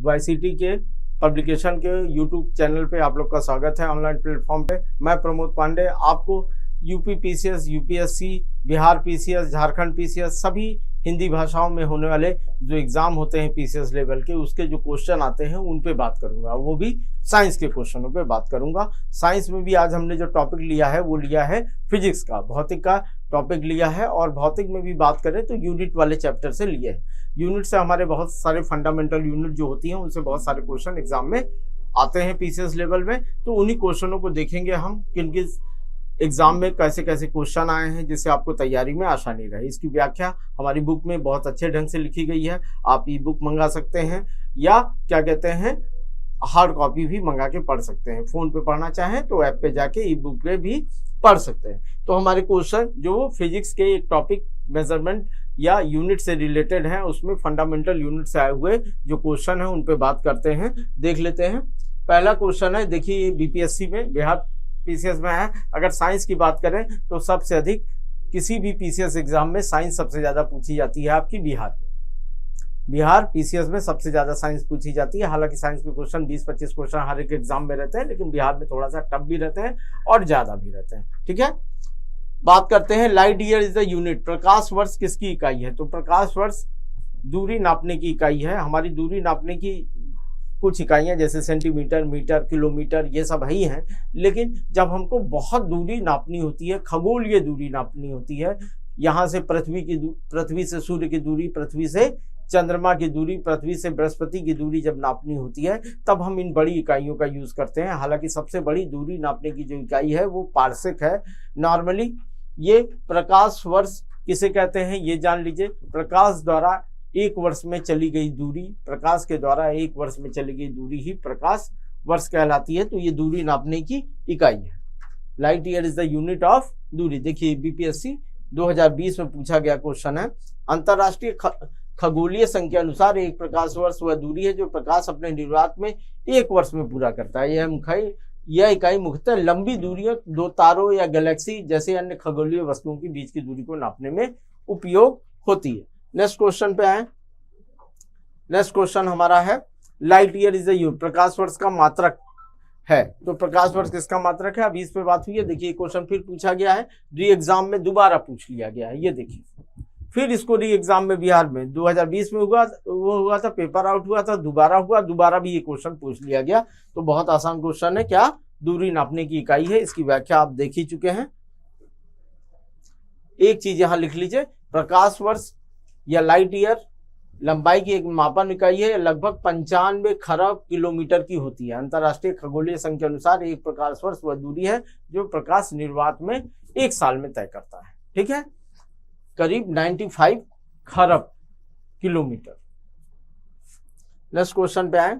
YCT के publication के YouTube channel पे आप लोग का स्वागत है। ऑनलाइन प्लेटफॉर्म पे मैं प्रमोद पांडे आपको UP PCS, UPSC, Bihar PCS, Jharkhand PCS सभी हिंदी भाषाओं में होने वाले जो एग्जाम होते हैं पीसीएस लेवल के, उसके जो क्वेश्चन आते हैं उन पे बात करूंगा, वो भी साइंस के क्वेश्चनों पे बात करूंगा। साइंस में भी आज हमने जो टॉपिक लिया है वो लिया है फिजिक्स का, भौतिक का टॉपिक लिया है। और भौतिक में भी बात करें तो यूनिट वाले चैप्टर से लिए है। यूनिट से हमारे बहुत सारे फंडामेंटल यूनिट जो होती हैं उनसे बहुत सारे क्वेश्चन एग्जाम में आते हैं पीसीएस लेवल में। तो उन्हीं क्वेश्चनों को देखेंगे हम, किन किस एग्जाम में कैसे कैसे क्वेश्चन आए हैं, जिससे आपको तैयारी में आसानी रहे। इसकी व्याख्या हमारी बुक में बहुत अच्छे ढंग से लिखी गई है। आप ई बुक मंगा सकते हैं या क्या कहते हैं हार्ड कॉपी भी मंगा के पढ़ सकते हैं। फोन पे पढ़ना चाहें तो ऐप पे जाके ई बुक पे भी पढ़ सकते हैं। तो हमारे क्वेश्चन जो फिजिक्स के एक टॉपिक मेजरमेंट या यूनिट से रिलेटेड है, उसमें फंडामेंटल यूनिट से आए हुए जो क्वेश्चन है उन पे बात करते हैं, देख लेते हैं। पहला क्वेश्चन है, देखिए बीपीएससी में, बिहार पीसीएस में है। अगर साइंस की बात करें तो सबसे अधिक किसी भी पीसीएस एग्जाम में साइंस सबसे ज्यादा पूछी जाती है आपकी बिहार में। बिहार पीसीएस में सबसे ज्यादा साइंस पूछी जाती है। हालांकि साइंस के क्वेश्चन 20-25 क्वेश्चन हर एक एग्जाम में रहते हैं, लेकिन बिहार में थोड़ा सा टफ भी रहते हैं और ज्यादा भी रहते हैं। ठीक है, बात करते हैं। Light year is the unit, प्रकाश वर्ष किसकी इकाई है? तो प्रकाश वर्ष दूरी नापने की इकाई है। हमारी दूरी नापने की कुछ इकाइयां जैसे सेंटीमीटर, मीटर, किलोमीटर ये सब ही हैं, लेकिन जब हमको बहुत दूरी नापनी होती है, खगोलीय दूरी नापनी होती है, यहाँ से पृथ्वी से सूर्य की दूरी, पृथ्वी से चंद्रमा की दूरी, पृथ्वी से बृहस्पति की दूरी जब नापनी होती है तब हम इन बड़ी इकाइयों का यूज करते हैं। हालांकि सबसे बड़ी दूरी नापने की जो इकाई है वो पार्सेक है। नॉर्मली ये प्रकाश वर्ष किसे कहते हैं ये जान लीजिए। प्रकाश द्वारा एक वर्ष में चली गई दूरी, प्रकाश के द्वारा एक वर्ष में चली गई दूरी ही प्रकाश वर्ष कहलाती है। तो ये दूरी नापने की इकाई है। Light year is the unit of दूरी। देखिए बीपीएससी 2020 में पूछा गया क्वेश्चन है। अंतरराष्ट्रीय खगोलीय संघ के अनुसार एक प्रकाश वर्ष वह दूरी है जो प्रकाश अपने निर्वात में एक वर्ष में पूरा करता है। यह इकाई मुख्यतः लंबी दूरियों, दो तारों या गैलेक्सी जैसे अन्य खगोलीय वस्तुओं के बीच की दूरी को नापने में उपयोग होती है। नेक्स्ट क्वेश्चन पे आए। नेक्स्ट क्वेश्चन हमारा है light year is the unit, प्रकाश वर्ष का मात्रक है। तो प्रकाश वर्ष किसका मात्रक है? अभी इस पे बात हुई है। देखिए क्वेश्चन फिर पूछा गया है, री एग्जाम में दोबारा पूछ लिया गया है। ये देखिए फिर इसको री एग्जाम में बिहार में 2020 में हुआ था, पेपर आउट हुआ था, दोबारा भी ये क्वेश्चन पूछ लिया गया। तो बहुत आसान क्वेश्चन है। क्या? दूरी नापने की इकाई है। इसकी व्याख्या आप देख ही चुके हैं। एक चीज यहां लिख लीजिए, प्रकाश वर्ष या लाइट ईयर लंबाई की एक मापन इकाई है, लगभग 95 खरब किलोमीटर की होती है। अंतरराष्ट्रीय खगोलीय संघ के अनुसार एक प्रकाश वर्ष वह दूरी है जो प्रकाश निर्वात में एक साल में तय करता है। ठीक है, करीब 95 खरब किलोमीटर। नेक्स्ट क्वेश्चन पे आए।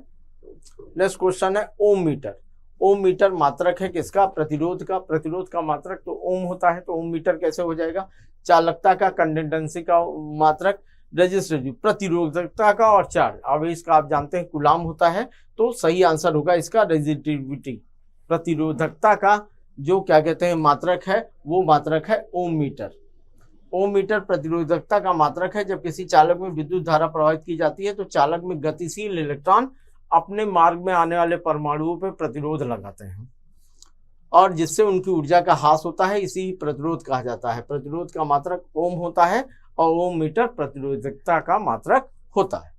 नेक्स्ट क्वेश्चन है ओम मीटर। ओम मीटर मात्रक है किसका? प्रतिरोध का। प्रतिरोध का मात्रक तो ओम होता है, तो ओम मीटर कैसे हो जाएगा? चालकता का, कंडक्टेंसी का मात्रक, रेजिस्टिविटी प्रतिरोधकता का, और चार्ज। अब इसका आप जानते हैं कूलाम होता है, तो सही आंसर होगा इसका रेजिस्टिविटी। प्रतिरोधकता का जो क्या कहते हैं मात्रक है वो मात्रक है ओम मीटर। ओम मीटर प्रतिरोधकता का मात्रक है। जब किसी चालक में विद्युत धारा प्रवाहित की जाती है तो चालक में गतिशील इलेक्ट्रॉन अपने मार्ग में आने वाले परमाणुओं पर प्रतिरोध लगाते हैं और जिससे उनकी ऊर्जा का ह्रास होता है। इसी प्रतिरोध कहा जाता है। प्रतिरोध का मात्रक ओम होता है और ओम मीटर प्रतिरोधकता का मात्रक होता है।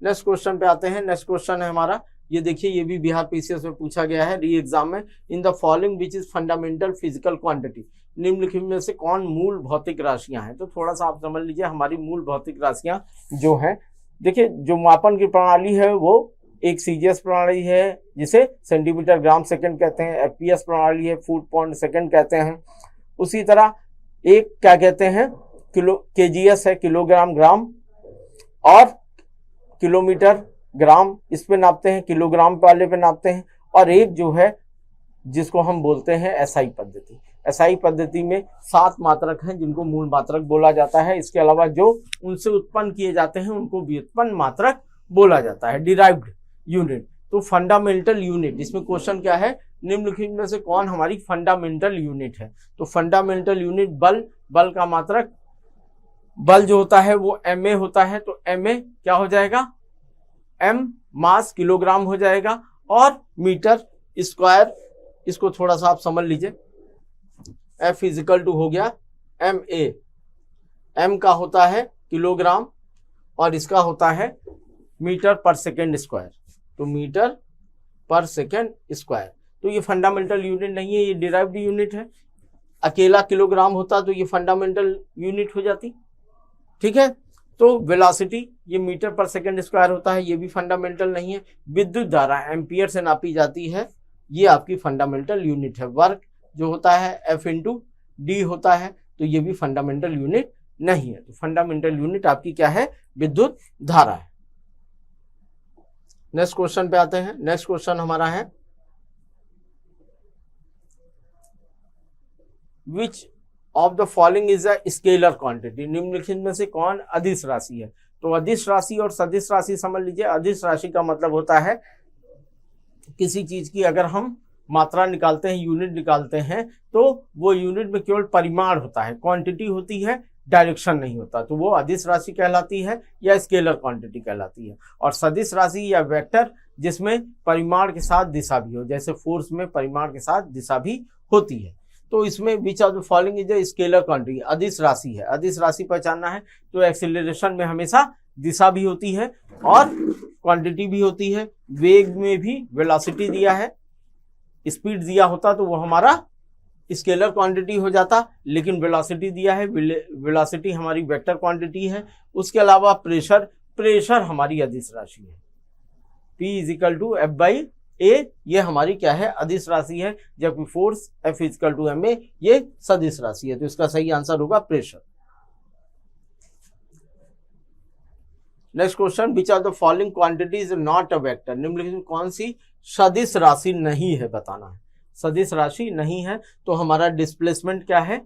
नेक्स्ट क्वेश्चन पे आते हैं। नेक्स्ट क्वेश्चन है हमारा, ये देखिए ये भी बिहार पीसीएस में पूछा गया है री एग्जाम में। In the following which is fundamental physical quantity, निम्नलिखित में से कौन मूल भौतिक राशियां हैं? तो थोड़ा सा आप समझ लीजिए हमारी मूल भौतिक राशियां जो हैं। देखिए जो मापन की प्रणाली है वो एक सीजीएस प्रणाली है जिसे सेंटीमीटर ग्राम सेकंड कहते हैं, एफपीएस प्रणाली है फुट पाउंड सेकंड कहते हैं। उसी तरह एक क्या कहते हैं केजीएस है, किलोग्राम ग्राम, और किलोमीटर ग्राम इस पे नापते हैं, किलोग्राम वाले पे नापते हैं। और एक जो है जिसको हम बोलते हैं एसआई पद्धति। एसआई पद्धति में 7 मात्रक हैं जिनको मूल मात्रक बोला जाता है। इसके अलावा जो उनसे उत्पन्न किए जाते हैं उनको व्युत्पन्न मात्रक बोला जाता है, डिराइव्ड यूनिट। तो फंडामेंटल यूनिट, इसमें क्वेश्चन क्या है, निम्नलिखित में से कौन हमारी फंडामेंटल यूनिट है? तो फंडामेंटल यूनिट बल का मात्रक, बल जो होता है वो एमए होता है। तो एमए क्या हो जाएगा? एम मास किलोग्राम हो जाएगा, और मीटर स्क्वायर, इसको थोड़ा सा आप समझ लीजिए, F इजिकल टू हो गया MA, M का होता है किलोग्राम और इसका होता है मीटर पर सेकेंड स्क्वायर, तो मीटर पर सेकेंड स्क्वायर। तो ये फंडामेंटल यूनिट नहीं है, ये डिराइव्ड यूनिट है। अकेला किलोग्राम होता तो ये फंडामेंटल यूनिट हो जाती, ठीक है। तो वेलोसिटी ये मीटर पर सेकेंड स्क्वायर होता है, ये भी फंडामेंटल नहीं है। विद्युत धारा एम्पियर से नापी जाती है, ये आपकी फंडामेंटल यूनिट है। वर्क जो होता है F इंटू डी होता है, तो ये भी फंडामेंटल यूनिट नहीं है। तो फंडामेंटल यूनिट आपकी क्या है? विद्युत धारा है। नेक्स्ट क्वेश्चन पे आते हैं। नेक्स्ट क्वेश्चन हमारा है which of the following is a scalar quantity, निम्नलिखित में से कौन अदिश राशि है? तो अदिश राशि और सदिश राशि समझ लीजिए। अदिश राशि का मतलब होता है किसी चीज की अगर हम मात्रा निकालते हैं, यूनिट निकालते हैं, तो वो यूनिट में केवल परिमाण होता है, क्वांटिटी होती है, डायरेक्शन नहीं होता, तो वो अदिश राशि कहलाती है या स्केलर क्वांटिटी कहलाती है। और सदिश राशि या वेक्टर जिसमें परिमाण के साथ दिशा भी हो, जैसे फोर्स में परिमाण के साथ दिशा भी होती है। तो इसमें विच of the following is a scalar quantity, अदिश राशि है। अदिश राशि पहचानना है तो एक्सीलरेशन में हमेशा दिशा भी होती है और क्वांटिटी भी होती है। वेग में भी वेलोसिटी दिया है, स्पीड दिया होता तो वो हमारा स्केलर क्वांटिटी हो जाता, लेकिन वेलोसिटी दिया है, वेलोसिटी हमारी वेक्टर क्वांटिटी है। उसके अलावा प्रेशर हमारी अदिश राशि है। P is equal to F by A, ये हमारी क्या है? अदिश राशि है, जबकि force F is equal to MA ये सदिश राशि है। तो इसका सही आंसर होगा pressure. Next question, which are the following quantity is not a vector, निम्नलिखित में कौन सी सदिश राशि नहीं है, बताना है। सदिश राशि नहीं है तो हमारा डिस्प्लेसमेंट क्या है?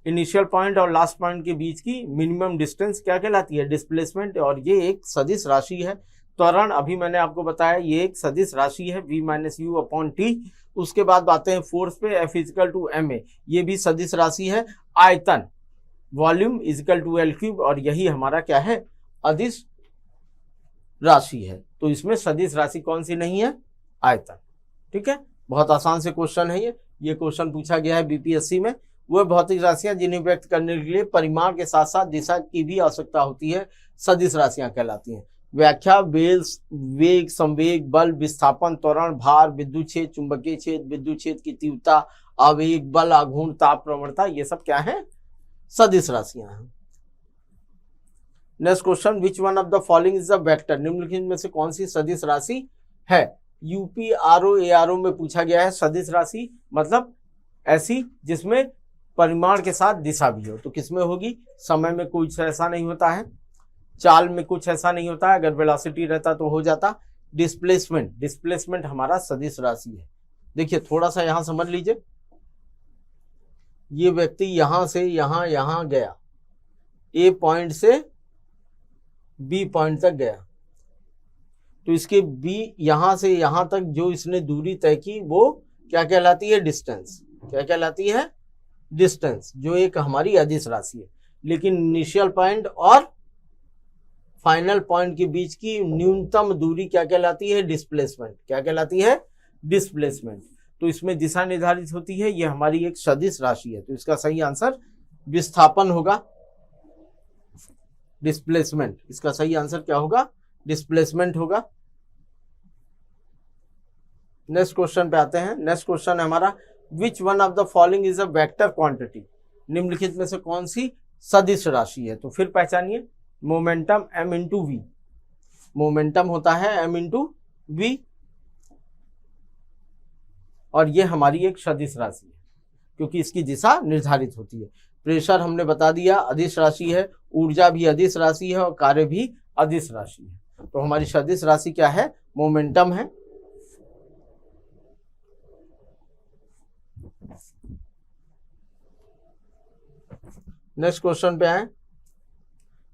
इनिशियल पॉइंट और लास्ट पॉइंट के बीच की मिनिमम डिस्टेंस क्या कहलाती है? डिस्प्लेसमेंट, और ये एक सदिश राशि है। त्वरण अभी मैंने आपको बताया ये एक सदिश राशि है, V minus you upon T. उसके बाद आते हैं फोर्स पे, F इजिकल टू MA, ये भी सदिश राशि है। आयतन volume is equal to L cube, और यही हमारा क्या है? अदिश राशि है। तो इसमें सदिश राशि कौन सी नहीं है? आयतन। ठीक है, बहुत आसान से क्वेश्चन है ये क्वेश्चन पूछा गया है BPSC में। वह भौतिक राशियां जिन्हें व्यक्त करने के लिए परिमाण के साथ साथ दिशा की भी आवश्यकता होती है, सदिश राशियां कहलाती हैं। व्याख्या, वेग, संवेग, बल, विस्थापन, त्वरण, भार, विद्युत क्षेत्र, चुंबकीय क्षेत्र, विद्युत क्षेत्र की तीव्रता, आवेग, बल, आघूर्ण, ताप, प्रवणता, ये सब क्या है? सदिश राशियां हैं। Next question, which one of the following is a vector, निम्नलिखित में से कौन सी सदिश राशि है? UPRO ARO में पूछा गया है। सदिश राशि मतलब ऐसी जिसमें परिमाण के साथ दिशा भी हो। तो किसमें होगी? समय में कुछ ऐसा नहीं होता है, चाल में कुछ ऐसा नहीं होता है, अगर वेलोसिटी रहता तो हो जाता। डिस्प्लेसमेंट हमारा सदिश राशि है। देखिए थोड़ा सा यहां समझ लीजिए, ये व्यक्ति यहां से यहां गया, A पॉइंट से B पॉइंट तक गया, तो इसके B यहां से यहां तक जो इसने दूरी तय की वो क्या कहलाती है? डिस्टेंस। क्या कहलाती है? डिस्टेंस, जो एक हमारी अदिश राशि है। लेकिन इनिशियल पॉइंट और फाइनल पॉइंट के बीच की न्यूनतम दूरी क्या कहलाती है? डिस्प्लेसमेंट। क्या कहलाती है? डिस्प्लेसमेंट। तो इसमें दिशा निर्धारित होती है, ये हमारी एक सदिश राशि है। तो इसका सही आंसर विस्थापन होगा, डिस्प्लेसमेंट। इसका सही आंसर क्या होगा? डिस्प्लेसमेंट होगा। नेक्स्ट क्वेश्चन पे आते हैं। नेक्स्ट क्वेश्चन है हमारा, विच one of the following is a vector quantity, निम्नलिखित में से कौन सी सदिश राशि है? तो फिर पहचानिए, momentum M into V, momentum होता है M इंटू V, और ये हमारी एक सदिश राशि है क्योंकि इसकी दिशा निर्धारित होती है। प्रेशर हमने बता दिया अदिश राशि है, ऊर्जा भी अदिश राशि है और कार्य भी अदिश राशि है। तो हमारी सदिश राशि क्या है? मोमेंटम है। नेक्स्ट क्वेश्चन पे आए,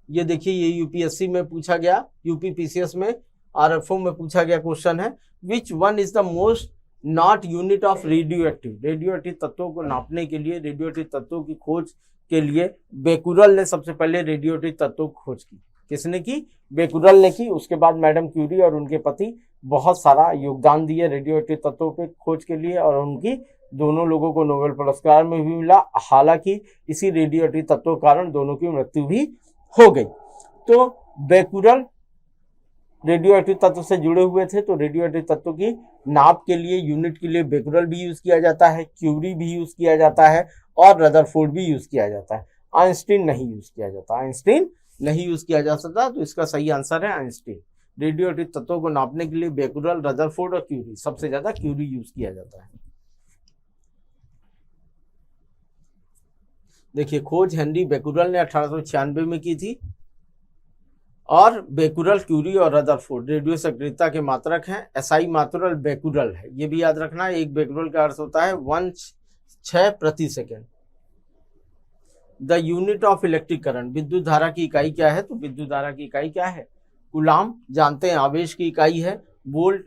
ये देखिए ये UPSC में पूछा गया, UPPCS में RFO में पूछा गया क्वेश्चन है, which one is the most not unit of radio active तत्वों को नापने के लिए, रेडियो एक्टिव तत्वों की खोज के लिए बेकुरल ने सबसे पहले रेडियो एक्टिव तत्वों की खोज की। किसने की? बेकुरल ने की। उसके बाद मैडम क्यूरी और उनके पति बहुत सारा योगदान दिए रेडियो एक्टिव तत्वों पे खोज के लिए, और उनकी दोनों लोगों को नोबेल पुरस्कार में भी मिला। हालांकि इसी रेडियो एक्टिव तत्वों के कारण दोनों की मृत्यु भी हो गई। तो बेकुरल रेडियो एक्टिव तत्व से जुड़े हुए थे, तो रेडियो एक्टिव तत्व की नाप के लिए, यूनिट के लिए बेकुरल भी यूज किया जाता है, क्यूरी भी यूज किया जाता है, और रदरफोर्ड भी यूज किया जाता है। आइंस्टीन नहीं यूज किया जाता, आइंस्टीन नहीं यूज किया जा सकता। तो इसका सही आंसर है आइंस्टीन। रेडियो एक्टिव तत्वों को नापने के लिए बेकुरल, रदरफोर्ड और क्यूरी, सबसे ज्यादा क्यूरी यूज किया जाता है। देखिए, खोज हेनरी बेकुरल ने 1896 में की थी, और बेकुरल, क्यूरी और रदरफोर्ड रेडियो सक्रियता के मात्रक हैं। एसआई मात्रल बेकुरल है, ये भी याद रखना है। एक बेकुरल का अर्थ होता है 1/6 प्रति second. The unit of electric current, विद्युत धारा की इकाई क्या है? तो विद्युत धारा की इकाई क्या है? कूलाम जानते हैं, आवेश की इकाई है। वोल्ट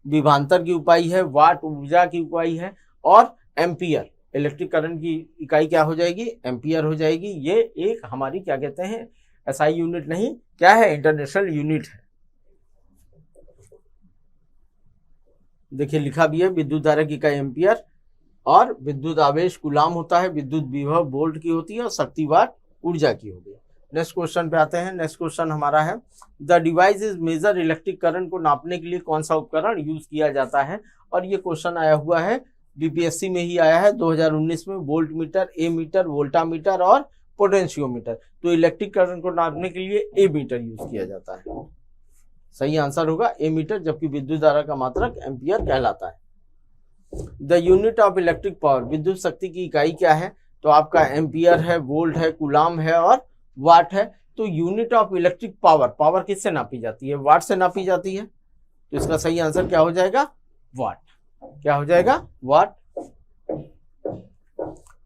विभवांतर की इकाई है। वाट ऊर्जा की इकाई है। और एम्पियर इलेक्ट्रिक करंट की इकाई क्या हो जाएगी? एम्पियर हो जाएगी। ये एक हमारी क्या कहते हैं, एसआई यूनिट नहीं, क्या है? इंटरनेशनल यूनिट है। देखिए लिखा भी है, विद्युत धारा की इकाई एम्पियर, और विद्युत आवेश कूलाम होता है, विद्युत विभव वोल्ट की होती है, और शक्ति वाट ऊर्जा की होगी। नेक्स्ट क्वेश्चन पे आते हैं। नेक्स्ट क्वेश्चन हमारा है, the device is measure electric current को नापने के लिए कौन सा उपकरण यूज किया जाता है? और ये क्वेश्चन आया हुआ है बीपीएससी में ही आया है 2019 में। वोल्ट मीटर, ए मीटर, वोल्टामीटर और पोटेंशियोमीटर। तो इलेक्ट्रिक करंट को नापने के लिए ए मीटर यूज किया जाता है। सही आंसर होगा ए मीटर, जबकि विद्युत धारा का मात्रक एम्पियर कहलाता है। The unit of electric power, विद्युत शक्ति की इकाई क्या है? तो आपका एम्पियर है, वोल्ट है, कूलाम है और वाट है। तो unit of electric power, power किससे नापी जाती है? वाट से नापी जाती है। तो इसका सही आंसर क्या हो जाएगा? वाट। क्या हो जाएगा? Watt.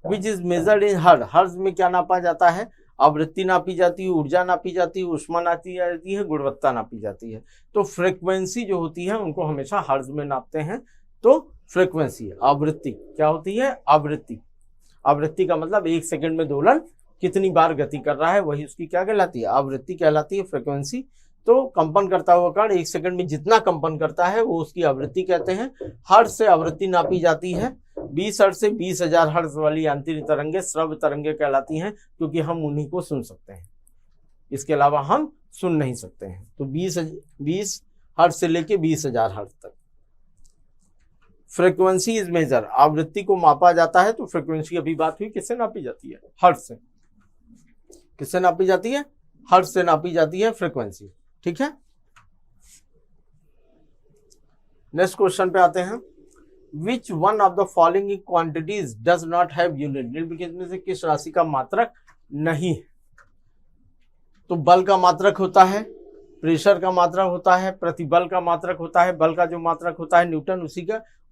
Which is measured in hertz, hertz में क्या नापा जाता है? आवृत्ति नापी जाती है, ऊर्जा नापी जाती है, ऊष्मा नापी जाती है, गुणवत्ता नापी जाती है। तो फ्रीक्वेंसी जो होती है उनको हमेशा हर्ट्ज में नापते हैं। तो फ्रीक्वेंसी, आवृत्ति क्या होती है? आवृत्ति। आवृत्ति का मतलब 1 सेकंड में दोलन कितनी बार गति कर रहा है, वही उसकी क्या कहलाती है? आवृत्ति कहलाती है। फ्रीक्वेंसी तो कंपन करता हुआ कण 1 सेकंड में जितना कंपन करता है वो उसकी आवृत्ति कहते हैं। हर्ट्ज से आवृत्ति नापी जाती है। 20 हर्ट्ज से 20,000 हर्ट्ज वाली आंतरिक तरंगे श्रव्य तरंगे कहलाती हैं, क्योंकि हम उन्हीं को सुन सकते हैं, इसके अलावा हम सुन नहीं सकते हैं। तो 20 हर्ट्ज से लेके 20,000 हर्ट्ज तक। फ्रीक्वेंसी इज मेजर, आवृत्ति को मापा जाता है। तो फ्रीक्वेंसी अभी बात हुई किससे नापी जाती है? हर्ट्ज से। किससे नापी जाती है? हर्ट्ज से नापी जाती है फ्रीक्वेंसी। ठीक है। नेक्स्ट क्वेश्चन पे आते हैं। विच one of the following quantities does not have unit, निम्नलिखित में से किस राशि का मात्रक नहीं है? तो बल का मात्रक होता है, प्रेशर का मात्रक होता है, प्रतिबल का मात्रक होता है। बल का जो मात्रक होता है न्यूटन,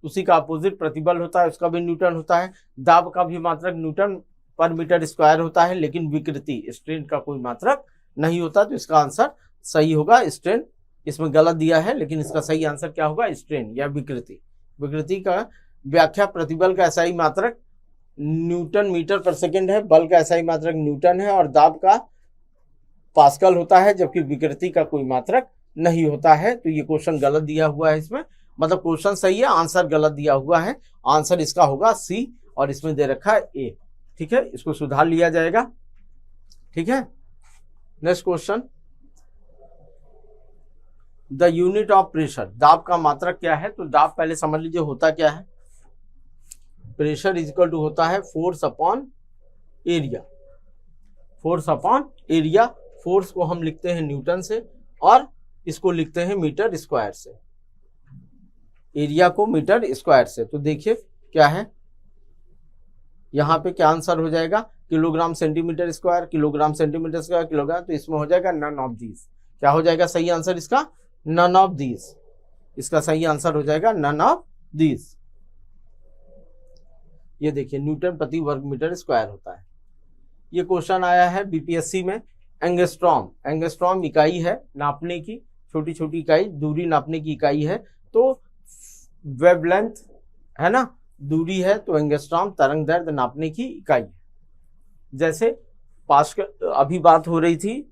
उसी का अपोजिट प्रतिबल होता है, उसका भी न्यूटन होता है। दाब का भी मात्रक न्यूटन पर मीटर स्क्वायर होता है, लेकिन विकृति स्ट्रेन का कोई मात्रक नहीं होता। तो इसका आंसर सही होगा स्ट्रेन। इसमें गलत दिया है, लेकिन इसका सही आंसर क्या होगा? स्ट्रेन या विकृति। विकृति का व्याख्या, प्रतिबल का एसआई मात्रक न्यूटन मीटर पर सेकेंड है, बल का एसआई मात्रक न्यूटन है, और दाब का पास्कल होता है, जबकि विकृति का कोई मात्रक नहीं होता है। तो ये क्वेश्चन गलत दिया हुआ है इसमें, मतलब क्वेश्चन सही है, आंसर गलत दिया हुआ है। आंसर इसका होगा सी, और इसमें दे रखा है ए। ठीक है, इसको सुधार लिया जाएगा। ठीक है। Next question, the unit of pressure, दाब का मात्रक क्या है? तो दाब पहले समझ लीजिए होता क्या है। प्रेशर इज इक्वल टू होता है force upon area. Force upon area. Force को हम लिखते हैं न्यूटन से, और इसको लिखते हैं मीटर स्क्वायर से। एरिया को मीटर स्क्वायर से। तो देखिए क्या है, यहाँ पे क्या आंसर हो जाएगा? Kilogram centimetre square, kilogram centimetre square, kilogram. तो इसमें हो जाएगा नन ऑफ दीज। क्या हो जाएगा सही आंसर इसका? None of these. इसका सही आंसर हो जाएगा नन ऑफ दीज। ये देखिए न्यूटन प्रति वर्ग मीटर स्क्वायर होता है। ये क्वेश्चन आया है बीपीएससी में। एंगस्ट्रॉम, एंगस्ट्रॉम इकाई है नापने की, छोटी छोटी इकाई, दूरी नापने की इकाई है। तो वेवलेंथ है ना, दूरी है, तो एंगस्ट्रॉम तरंग दैर्ध्य नापने की इकाई है। जैसे अभी बात हो रही थी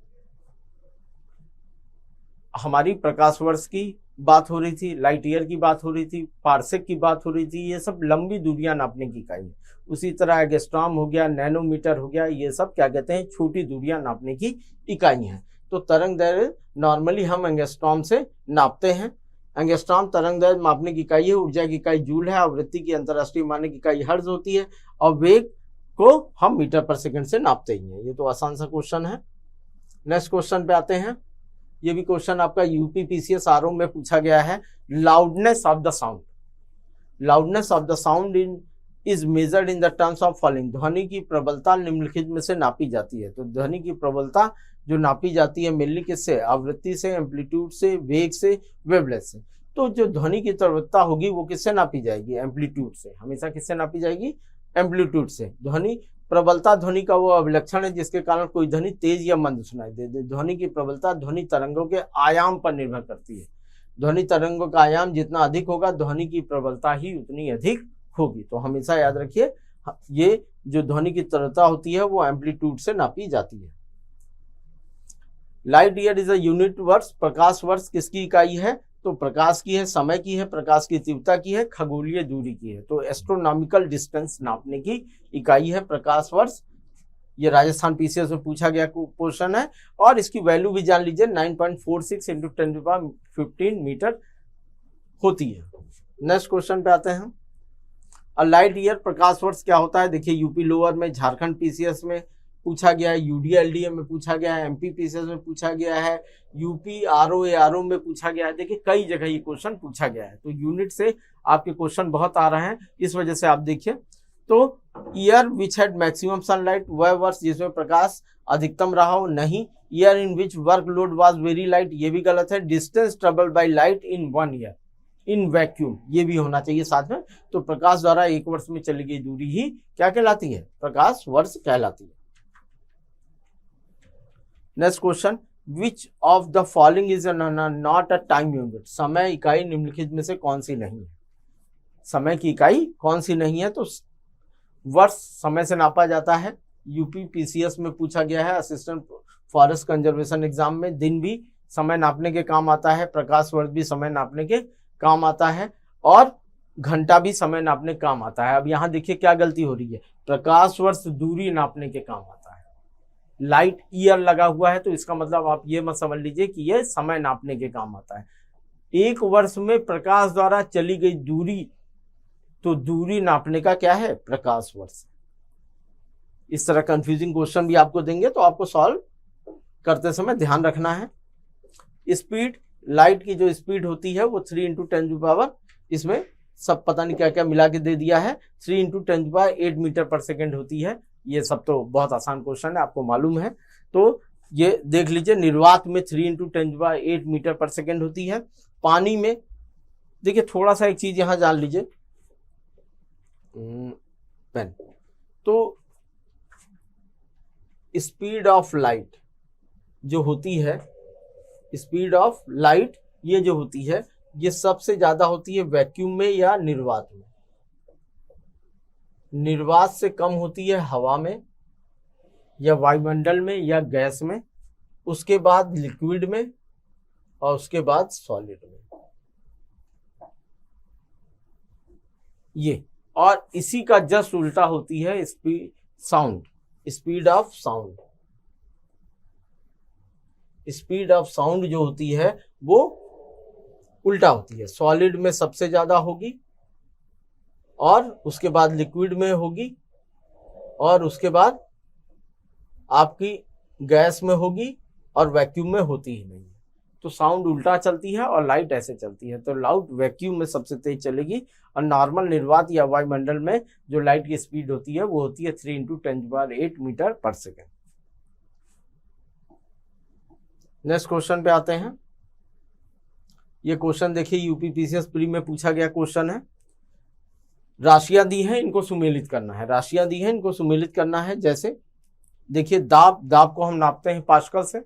हमारी प्रकाश वर्ष की बात हो रही थी, लाइट ईयर की बात हो रही थी, पार्सेक की बात हो रही थी, ये सब लंबी दूरियां नापने की इकाई है। उसी तरह एंगस्ट्रॉम हो गया, नैनोमीटर हो गया, ये सब क्या कहते हैं, छोटी दूरियां नापने की इकाई हैं। तो तरंग दैर्घ्य नॉर्मली हम एंगस्ट्रॉम से नापते हैं। एंगस्ट्रॉम तरंग दैर्घ्य मापने की इकाई है, ऊर्जा की इकाई जूल है, आवृत्ति की अंतरराष्ट्रीय मानक इकाई हर्ट्ज होती है, और वेग को हम मीटर पर सेकंड से नापते ही हैं। ये तो आसान सा क्वेश्चन है। नेक्स्ट क्वेश्चन पे आते हैं। ये भी क्वेश्चन आपका यूपी पीसीएस आरओ में पूछा गया है। Loudness of the sound, loudness of the sound is measured in the terms of following. ध्वनि की प्रबलता निम्नलिखित में से नापी जाती है। तो ध्वनि की प्रबलता जो नापी जाती है मेनली किससे, आवृत्ति से, एम्पलीट्यूड से, वेग से, वेवलेंथ से। तो जो ध्वनि की प्रबलता होगी वो किससे नापी जाएगी, एम्पलीट्यूड से। हमेशा किससे नापी जाएगी, एम्पलीट्यूड से। ध्वनि प्रबलता ध्वनि का वो अभिलक्षण है जिसके कारण कोई ध्वनि तेज या मंद सुनाई दे। ध्वनि की प्रबलता ध्वनि तरंगों के आयाम पर निर्भर करती है। ध्वनि तरंगों का आयाम जितना अधिक होगा ध्वनि की प्रबलता ही उतनी अधिक होगी। तो हमेशा याद रखिए ये जो ध्वनि की तीव्रता होती है वो एम्पलीट्यूड से नापी जाती है। Light year is a unit वर्ष। प्रकाश वर्ष किसकी इकाई है, तो प्रकाश की है, समय की है, प्रकाश की तीव्रता की है, खगोलीय दूरी की है। तो एस्ट्रोनॉमिकल डिस्टेंस नापने की इकाई है प्रकाश वर्ष। ये राजस्थान पीसीएस में पूछा गया क्वेश्चन है, और इसकी वैल्यू भी जान लीजिए 9.46 × 10⁻15 मीटर होती है। नेक्स्ट क्वेश्चन पे आते हैं। लाइट ईयर प्रकाश वर्ष क्या होता है। देखिए यूपी लोअर में, झारखंड पीसीएस में पूछा गया है, यूडीएलडीए में पूछा गया है, एमपी पीसीएस में पूछा गया है, यूपी आरओ में पूछा गया है। देखिए कई जगह ये क्वेश्चन पूछा गया है। तो यूनिट से आपके क्वेश्चन बहुत आ रहे हैं, इस वजह से आप देखिए। तो year which had maximum sunlight, वह वर्ष जिसमें प्रकाश अधिकतम रहा हो, नहीं। Year in which work load was very light, ये भी गलत है। Distance travelled by light in 1 year in vacuum, ये भी होना चाहिए साथ में। तो प्रकाश द्वारा एक वर्ष में चली गई दूरी ही क्या कहलाती है, प्रकाश वर्ष कहलाती है। Next question, which of the following is not a time unit. समय इकाई निम्नलिखित में से कौन सी नहीं है, समय की इकाई कौन सी नहीं है। तो वर्ष समय से नापा जाता है, यूपी पीसीएस में पूछा गया है, असिस्टेंट फॉरेस्ट कंजर्वेशन एग्जाम में। दिन भी समय नापने के काम आता है, प्रकाश वर्ष भी समय नापने के काम आता है, और घंटा भी समय नापने के काम आता है। अब यहाँ देखिए क्या गलती हो रही है, प्रकाश वर्ष दूरी नापने के काम आता है, लाइट ईयर लगा हुआ है, तो इसका मतलब आप ये मत समझ लीजिए कि ये समय नापने के काम आता है। एक वर्ष में प्रकाश द्वारा चली गई दूरी, तो दूरी नापने का क्या है, प्रकाश वर्ष। इस तरह कंफ्यूजिंग क्वेश्चन भी आपको देंगे तो आपको सॉल्व करते समय ध्यान रखना है। स्पीड, लाइट की जो स्पीड होती है वो 3 × 10⁻, इसमें सब पता नहीं क्या क्या मिला के दे दिया है, 3 × 10⁸ मीटर पर सेकेंड होती है। ये सब तो बहुत आसान क्वेश्चन है, आपको मालूम है। तो ये देख लीजिए, निर्वात में 3 × 10⁸ मीटर पर सेकेंड होती है। पानी में देखिए थोड़ा सा एक चीज यहाँ जान लीजिए, पेन, तो स्पीड ऑफ लाइट जो होती है, स्पीड ऑफ लाइट ये जो होती है ये सबसे ज्यादा होती है वैक्यूम में या निर्वात में। निर्वात से कम होती है हवा में या वायुमंडल में या गैस में, उसके बाद लिक्विड में, और उसके बाद सॉलिड में। ये, और इसी का जस्ट उल्टा होती है sound, speed of sound. Speed of sound जो होती है वो उल्टा होती है, सॉलिड में सबसे ज्यादा होगी, और उसके बाद लिक्विड में होगी, और उसके बाद आपकी गैस में होगी, और वैक्यूम में होती ही नहीं है। तो साउंड उल्टा चलती है और लाइट ऐसे चलती है। तो लाउड वैक्यूम में सबसे तेज चलेगी, और नॉर्मल निर्वात या वायुमंडल में जो लाइट की स्पीड होती है वो होती है 3 × 10⁸ मीटर पर सेकेंड। नेक्स्ट क्वेश्चन पे आते हैं। ये क्वेश्चन देखिए यूपी पीसीएस प्री में पूछा गया क्वेश्चन है। राशियां दी हैं, इनको सुमेलित करना है। राशियां दी हैं, इनको सुमेलित करना है। जैसे देखिए दाब को हम नापते हैं पास्कल से।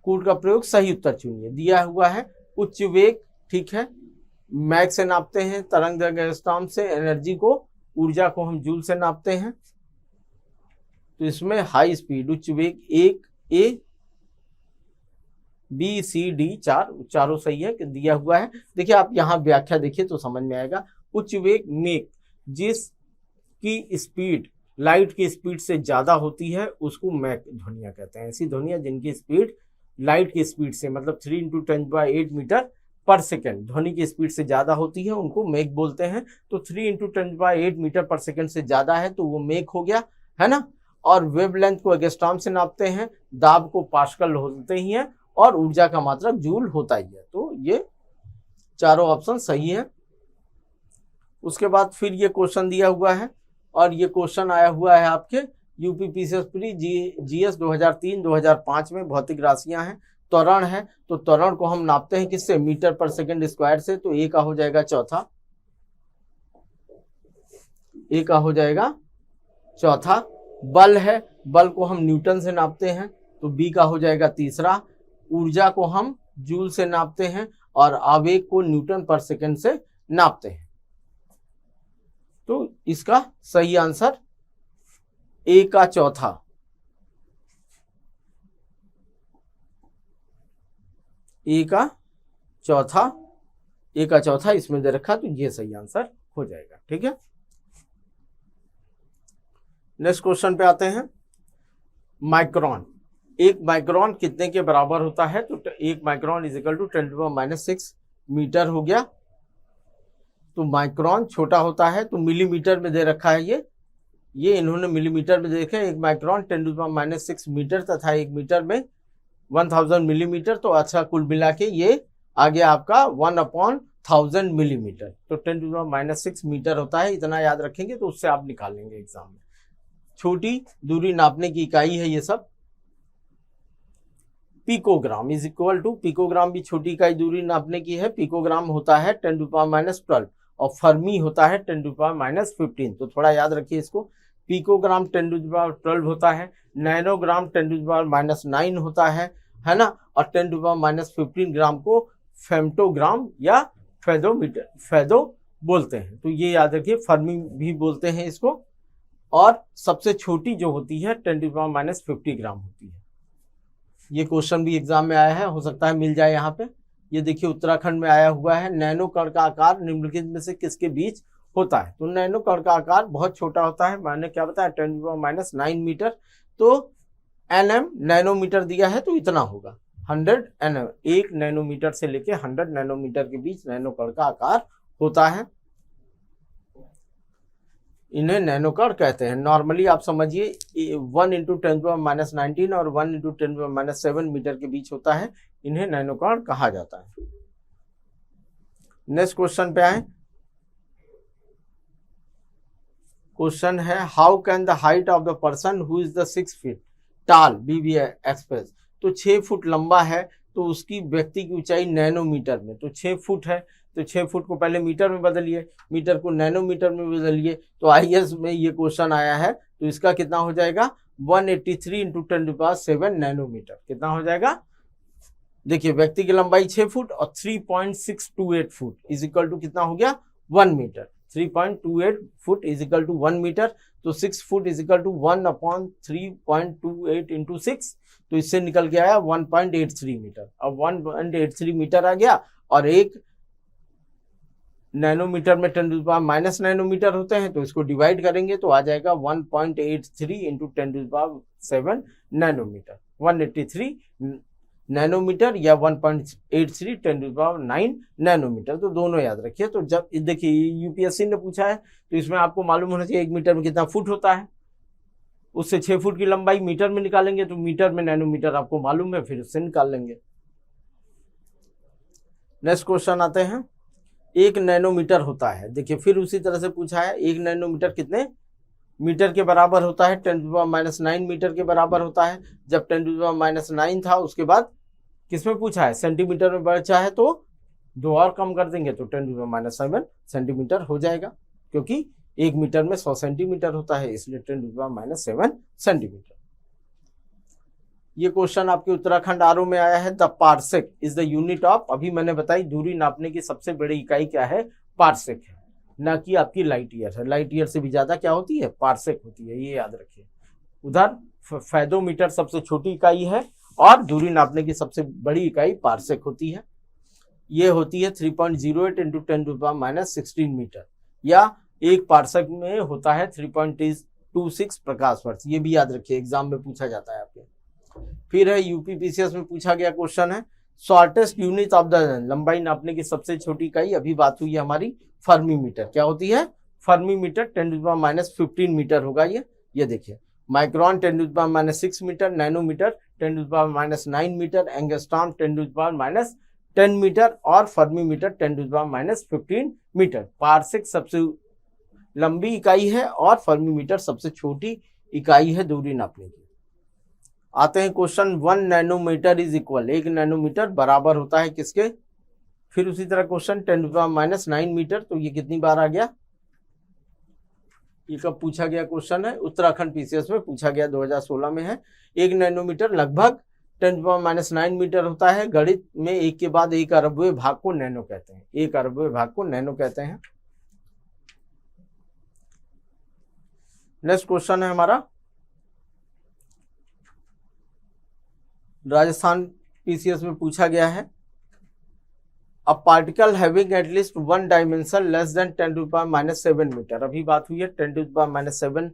कूट का प्रयोग, सही उत्तर चुनिए। दिया हुआ है उच्च वेग, ठीक है, मैक से नापते हैं, तरंग दैर्घ्य एंगस्ट्रॉम से, एनर्जी को, ऊर्जा को हम जूल से नापते हैं। तो इसमें हाई स्पीड उच्च वेग 1 A B C D चारों सही है कि दिया हुआ है। देखिए आप यहाँ व्याख्या देखिए तो समझ में आएगा। उच्च वेग मेक, जिसकी स्पीड लाइट की स्पीड से ज्यादा होती है उसको मैक ध्वनियां कहते हैं। ऐसी ध्वनियां जिनकी स्पीड लाइट की स्पीड से मतलब 3 × 10⁸ मीटर पर सेकेंड ध्वनि की स्पीड से ज्यादा होती है उनको मेक बोलते हैं। तो 3 × 10⁸ मीटर पर सेकेंड से ज्यादा है तो वो मेक हो गया, है ना। और वेवलेंथ को एंगस्ट्रॉम से नापते हैं, दाब को पास्कल होते ही है और ऊर्जा का मात्रक जूल होता ही है। तो ये चारों ऑप्शन सही है। उसके बाद फिर ये क्वेश्चन दिया हुआ है और ये क्वेश्चन आया हुआ है आपके यूपीपीसीएस प्री जीएस 2003-2005 में। भौतिक राशियां हैं, त्वरण है, तो त्वरण को हम नापते हैं किससे, मीटर पर सेकंड स्क्वायर से। तो ए का हो जाएगा चौथा, ए का हो जाएगा चौथा। बल है, बल को हम न्यूटन से नापते हैं तो बी का हो जाएगा तीसरा। ऊर्जा को हम जूल से नापते हैं और आवेग को न्यूटन पर सेकंड से नापते हैं। तो इसका सही आंसर ए का चौथा, ए का चौथा इसमें दे रखा, तो ये सही आंसर हो जाएगा। ठीक है, नेक्स्ट क्वेश्चन पे आते हैं। माइक्रोन, एक माइक्रोन कितने के बराबर होता है, तो एक micron is equal to 10⁻⁶ metre हो गया। तो माइक्रोन छोटा होता है तो मिलीमीटर में दे रखा है, ये इन्होंने मिलीमीटर में देखा है। एक माइक्रोन 10⁻⁶ मीटर तथा एक मीटर में 1000 मिलीमीटर। तो अच्छा कुल मिला के ये आ गया आपका 1/1000 मिलीमीटर। तो 10⁻⁶ मीटर होता है, इतना याद रखेंगे तो उससे आप निकाल लेंगे एग्जाम में। छोटी दूरी नापने की इकाई है ये सब। Picogram is equal to, picogram भी छोटी इकाई दूरी नापने की है। पिकोग्राम होता है 10⁻⁻12 और फर्मी होता है 10⁻⁻15। तो थोड़ा याद रखिए इसको। पिकोग्राम 10⁻12 होता है, नैनोग्राम 10⁻⁻9 होता है ना। और 10⁻⁻15 ग्राम को फेम्टोग्राम या फेदो बोलते हैं। तो ये याद रखिए, फर्मी भी बोलते हैं इसको। और सबसे छोटी जो होती है 10⁻⁻50 ग्राम होती है। ये क्वेश्चन भी एग्जाम में आया है, हो सकता है मिल जाए यहाँ पे। ये देखिए उत्तराखंड में आया हुआ है। नैनो कण का आकार निम्नलिखित में से किसके बीच होता है। तो नैनो कण का आकार बहुत छोटा होता है, मैंने क्या बताया 10⁻⁹ मीटर। तो nm नैनोमीटर दिया है तो इतना होगा 100 nm। 1 नैनोमीटर से लेके 100 नैनोमीटर के बीच नैनो कण का आकार होता है, इन्हें नैनोकण कहते हैं। नॉर्मली आप समझिए 1 × 10⁻⁹ और 1 × 10⁻7 मीटर के बीच होता है, इन्हें नैनोकण कहा जाता है। नेक्स्ट क्वेश्चन पे आए। क्वेश्चन है, how can the height of the person who is the 6 feet टाल बी एक्सप्रेस। तो 6 फुट लंबा है तो उसकी व्यक्ति की ऊंचाई नैनोमीटर में। तो 6 फुट है तो 6 फुट को पहले मीटर में बदलिए, मीटर को नैनोमीटर में बदलिए। तो आईएएस में ये क्वेश्चन आया है तो इसका कितना हो जाएगा 183 × 10⁷ नैनोमीटर। कितना हो जाएगा, देखिए व्यक्ति की लंबाई 6 फुट और 3.628 फुट इज इक्वल टू कितना हो गया 1 metre. 3.28 foot is equal to 1 metre. तो 6 फुट इज इक्वल टू 1/3.28 × 6। तो इससे निकल के आया 1.83 मीटर। अब 1.83 मीटर आ गया और एक नैनोमीटर में 10⁻⁻ नैनोमीटर होते हैं, तो इसको डिवाइड करेंगे तो आ जाएगा 1.83 × 10⁷ नैनोमीटर। 183 नैनोमीटर या 1.83 10⁹ नैनोमीटर। तो दोनों याद रखिए। तो जब देखिए यूपीएससी ने पूछा है तो इसमें आपको मालूम होना चाहिए 1 मीटर में कितना फुट होता है। उससे 6 फुट की लंबाई मीटर में निकालेंगे तो मीटर में नैनोमीटर आपको मालूम है, फिर उससे निकाल लेंगे। नेक्स्ट क्वेश्चन आते हैं। 1 नैनोमीटर होता है, देखिए फिर उसी तरह से पूछा है 1 नैनोमीटर कितने मीटर के बराबर होता है। 10⁻⁹ मीटर के बराबर होता है। जब 10⁻⁹ था उसके बाद किसमें पूछा है, सेंटीमीटर में बचा है तो 2 और कम कर देंगे तो 10⁻⁷ सेंटीमीटर हो जाएगा, क्योंकि 1 मीटर में 100 सेंटीमीटर होता है, इसलिए 10⁻⁷ सेंटीमीटर। ये क्वेश्चन आपके उत्तराखंड आरओ में आया है। The parsec is the unit of, अभी मैंने बताई दूरी नापने की सबसे बड़ी इकाई क्या है, पार्सेक है, ना कि आपकी लाइट ईयर है। लाइट ईयर से भी ज्यादा क्या होती है, पार्सेक होती है, ये याद रखिए। उधर फेदोमीटर सबसे छोटी इकाई है और दूरी नापने की सबसे बड़ी इकाई पार्सेक होती है। ये होती है 3.08 इंटू 10⁻16 मीटर, या एक पार्सेक में होता है 3.26 प्रकाश वर्ष। ये भी याद रखिए, एग्जाम में पूछा जाता है आपके। फिर है यूपीपीसीएस में पूछा गया क्वेश्चन है शॉर्टेस्ट यूनिट ऑफ द लंबाई नापने की सबसे छोटी इकाई, अभी बात हुई है हमारी फर्मीमीटर। क्या होती है? फर्मीमीटर 10⁻15 मीटर होगा ये देखिए। Micron 10⁻6 metre, nanometre 10⁻9 metre, angstrom 10⁻10 metre और फर्मीमीटर 10⁻15 मीटर। पार्सेक सबसे लंबी इकाई है और फर्मीमीटर सबसे छोटी इकाई है दूरी नापने की। आते हैं question 1 nanometre is equal, 1 nanometre बराबर होता है किसके? फिर उसी तरह क्वेश्चन 10⁻9 मीटर, तो ये कितनी बार आ गया? ये कब पूछा गया क्वेश्चन है? उत्तराखंड पीसीएस में पूछा गया, 2016 में है। 1 नैनोमीटर लगभग 10⁻9 मीटर होता है। गणित में 1 के बाद 1 अरबवें भाग को नैनो कहते हैं, 1 अरबवें भाग को नैनो कहते हैं। नेक्स्ट क्वेश्चन है हमारा राजस्थान पीसीएस में पूछा गया है a particle having at least 1 dimension less than 10⁻7 metre. अभी बात हुई है 10⁻7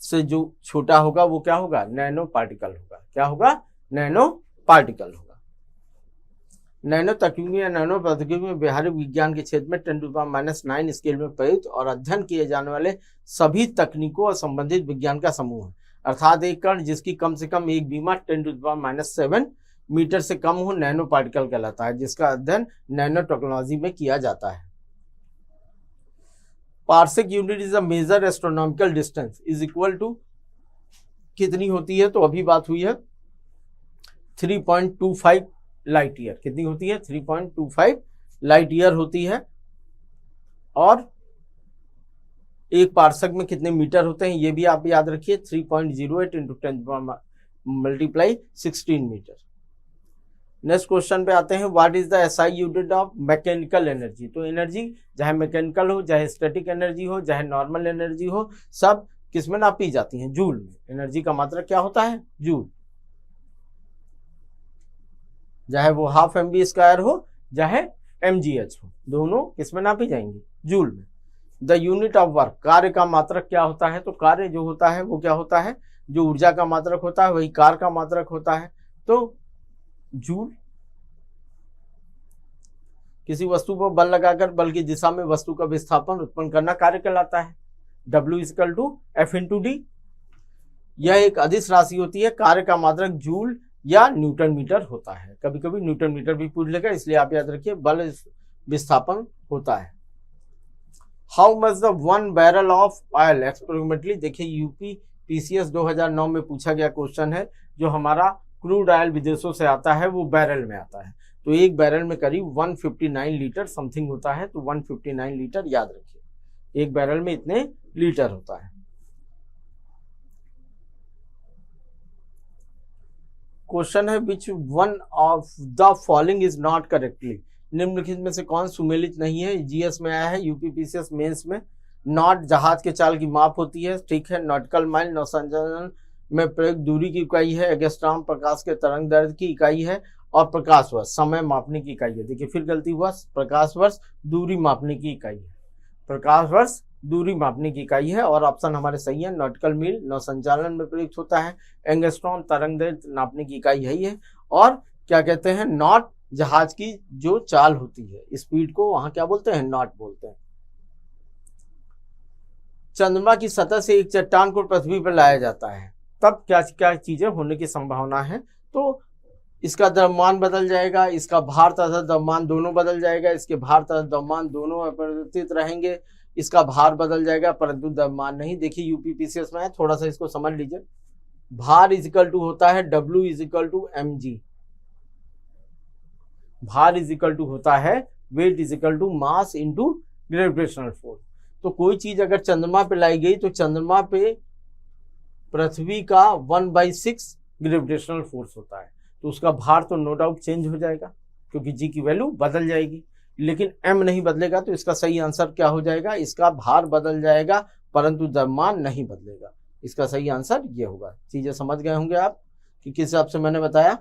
से जो छोटा होगा वो क्या होगा? नैनो पार्टिकल होगा। क्या होगा? नैनो पार्टिकल होगा। नैनो तकनीकी या नैनो प्रौद्योगिकी में व्यवहारिक विज्ञान के क्षेत्र में 10⁻9 स्केल में प्रयुक्त और अध्ययन किए जाने वाले सभी तकनीकों और संबंधित विज्ञान का समूह है। अर्थात एक कण जिसकी कम से कम एक बीमा 10⁻7 मीटर से कम हो नैनो पार्टिकल कहलाता है, जिसका अध्ययन नैनो टेक्नोलॉजी में किया जाता है। Parsec unit is a measure astronomical distance is equal to कितनी होती है? तो अभी बात हुई है 3.25 लाइट ईयर। कितनी होती है? 3.25 लाइट ईयर होती है। और एक पार्सेक में कितने मीटर होते हैं ये भी आप याद रखिए, 3.08 इंटू 10⁻16 मीटर। नेक्स्ट क्वेश्चन पे आते हैं, what is the SI unit of mechanical energy? तो एनर्जी चाहे मैकेनिकल हो, चाहे स्टैटिक एनर्जी हो, चाहे नॉर्मल एनर्जी हो, सब किस में नापी जाती हैं? जूल में। एनर्जी का मात्रा क्या होता है? जूल। चाहे वो हाफ mv² हो, चाहे mgh हो, दोनों किस में नापी जाएंगी? जूल में। द यूनिट ऑफ वर्क, कार्य का मात्रक क्या होता है? तो कार्य जो होता है वो क्या होता है? जो ऊर्जा का मात्रक होता है वही कार्य का मात्रक होता है, तो जूल। किसी वस्तु पर बल लगाकर बल की दिशा में वस्तु का विस्थापन उत्पन्न करना कार्य कहलाता है। W = F/d। यह एक अदिश राशि होती है। कार्य का मात्रक जूल या न्यूटन मीटर होता है। कभी कभी न्यूटन मीटर भी पूछ लेगा, इसलिए आप याद रखिए बल विस्थापन होता है। How much the 1 barrel of oil experimentally? देखिए यूपीपीसीएस 2009 में पूछा गया क्वेश्चन है। जो हमारा क्रूड ऑयल विदेशों से आता है वो बैरल में आता है, तो एक बैरल में करीब 159 लीटर समथिंग होता है, तो 159 लीटर याद रखिए। एक बैरल में इतने लीटर होता है। क्वेश्चन है which one of the following is not correctly? निम्नलिखित में से कौन सुमेलित नहीं है? जीएस में आया है, यूपीपीसीएस मेंस में। नॉट जहाज के चाल की माप होती है, ठीक है। नॉटिकल माइल नौसंचालन में प्रयुक्त दूरी की इकाई है। एंगस्ट्रॉम प्रकाश के तरंग दैर्घ्य की इकाई है। और प्रकाश वर्ष समय मापने की इकाई है। देखिए फिर गलती हुआ, प्रकाश वर्ष दूरी मापने की इकाई है। प्रकाश वर्ष दूरी मापने की इकाई है। और ऑप्शन हमारे सही है। नॉटिकल मील नौसंचालन में प्रयुक्त होता है। एंगस्ट्रॉम तरंग दैर्घ्य नापने की इकाई है ये। और क्या कहते हैं? नॉट जहाज की जो चाल होती है, स्पीड को वहां क्या बोलते हैं? नॉट बोलते हैं। चंद्रमा की सतह से एक चट्टान को पृथ्वी पर लाया जाता है, तब क्या क्या चीजें होने की संभावना है? तो इसका द्रव्यमान बदल जाएगा, इसका भार तथा द्रव्यमान दोनों बदल जाएगा, इसके भार तथा द्रव्यमान दोनों अपरिवर्तित रहेंगे। इसका भार बदल जाएगा परंतु द्रव्यमान नहीं। देखिए यूपीपीसीएस में है, थोड़ा सा इसको समझ लीजिए। भार इक्वल टू होता है W = mg। भार इक्वल टू होता है weight equal to mass into gravitational force. तो कोई चीज अगर चंद्रमा पे लाई गई तो चंद्रमा पे पृथ्वी का 1/6 ग्रेविटेशनल फोर्स होता है, तो उसका भार तो नो डाउट चेंज हो जाएगा क्योंकि जी की वैल्यू बदल जाएगी। लेकिन m नहीं बदलेगा, तो इसका सही आंसर क्या हो जाएगा? इसका भार बदल जाएगा परंतु द्रव्यमान नहीं बदलेगा। इसका सही आंसर ये होगा। चीजें समझ गए होंगे आप कि किस हिसाब से मैंने बताया।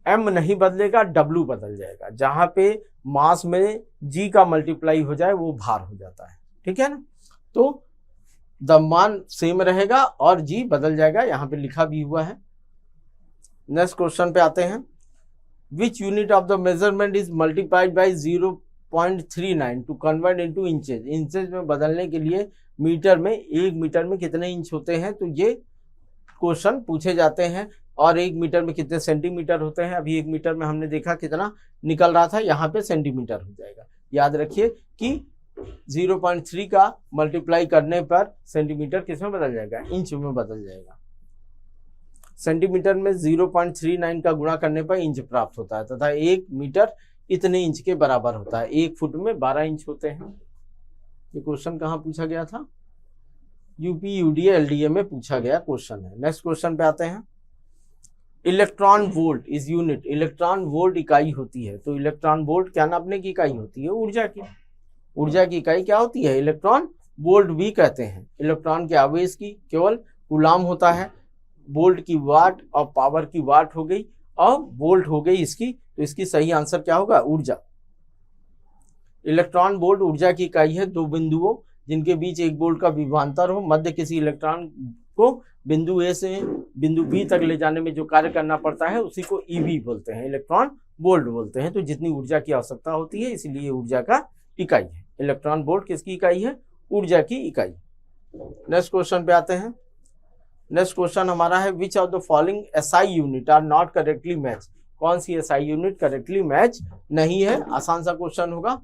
m नहीं बदलेगा, w बदल जाएगा। जहां पे मास में g का मल्टीप्लाई हो जाए वो भार हो जाता है, ठीक है ना। तो द्रव्यमान सेम रहेगा और g बदल जाएगा, यहाँ पे लिखा भी हुआ है। नेक्स्ट क्वेश्चन पे आते हैं। Which unit of the measurement is multiplied by 0.39 to convert into inches. Inches में बदलने के लिए मीटर में, 1 मीटर में कितने इंच होते हैं, तो ये क्वेश्चन पूछे जाते हैं। और 1 मीटर में कितने सेंटीमीटर होते हैं, अभी 1 मीटर में हमने देखा कितना निकल रहा था, यहाँ पे सेंटीमीटर हो जाएगा। याद रखिए कि 0.3 का मल्टीप्लाई करने पर सेंटीमीटर किस में बदल जाएगा, इंच में बदल जाएगा। सेंटीमीटर में 0.39 का गुणा करने पर इंच प्राप्त होता है तथा 1 मीटर इतने इंच के बराबर होता है। 1 फुट में 12 इंच होते हैं। ये क्वेश्चन कहाँ पूछा गया था, यूपी यूडीए एलडीए में पूछा गया क्वेश्चन है। नेक्स्ट क्वेश्चन पे आते हैं। Electron volt is unit. Electron volt इकाई होती है, तो इलेक्ट्रॉन वोल्ट क्या नापने की इकाई होती है, ऊर्जा की। ऊर्जा की इकाई क्या होती है, इलेक्ट्रॉन वोल्ट भी कहते हैं। इलेक्ट्रॉन के आवेश की केवल कूलाम होता है। वोल्ट की वाट और पावर की वाट हो गई और वोल्ट हो गई इसकी, तो इसकी सही आंसर क्या होगा, ऊर्जा। इलेक्ट्रॉन वोल्ट ऊर्जा की इकाई है। दो बिंदुओं जिनके बीच 1 वोल्ट का विभवांतर हो, मध्य किसी इलेक्ट्रॉन को बिंदु ए से बिंदु बी तक ले जाने में जो कार्य करना पड़ता है उसी को ईवी बोलते हैं, इलेक्ट्रॉन वोल्ट बोलते हैं। तो जितनी ऊर्जा की आवश्यकता होती है इसलिए ऊर्जा का इकाई है। इलेक्ट्रॉन वोल्ट किसकी इकाई है, ऊर्जा की इकाई। नेक्स्ट क्वेश्चन पे आते हैं। नेक्स्ट क्वेश्चन हमारा है which of the following SI unit are not correctly match. कौन सी एसआई यूनिट करेक्टली मैच नहीं है, आसान सा क्वेश्चन होगा।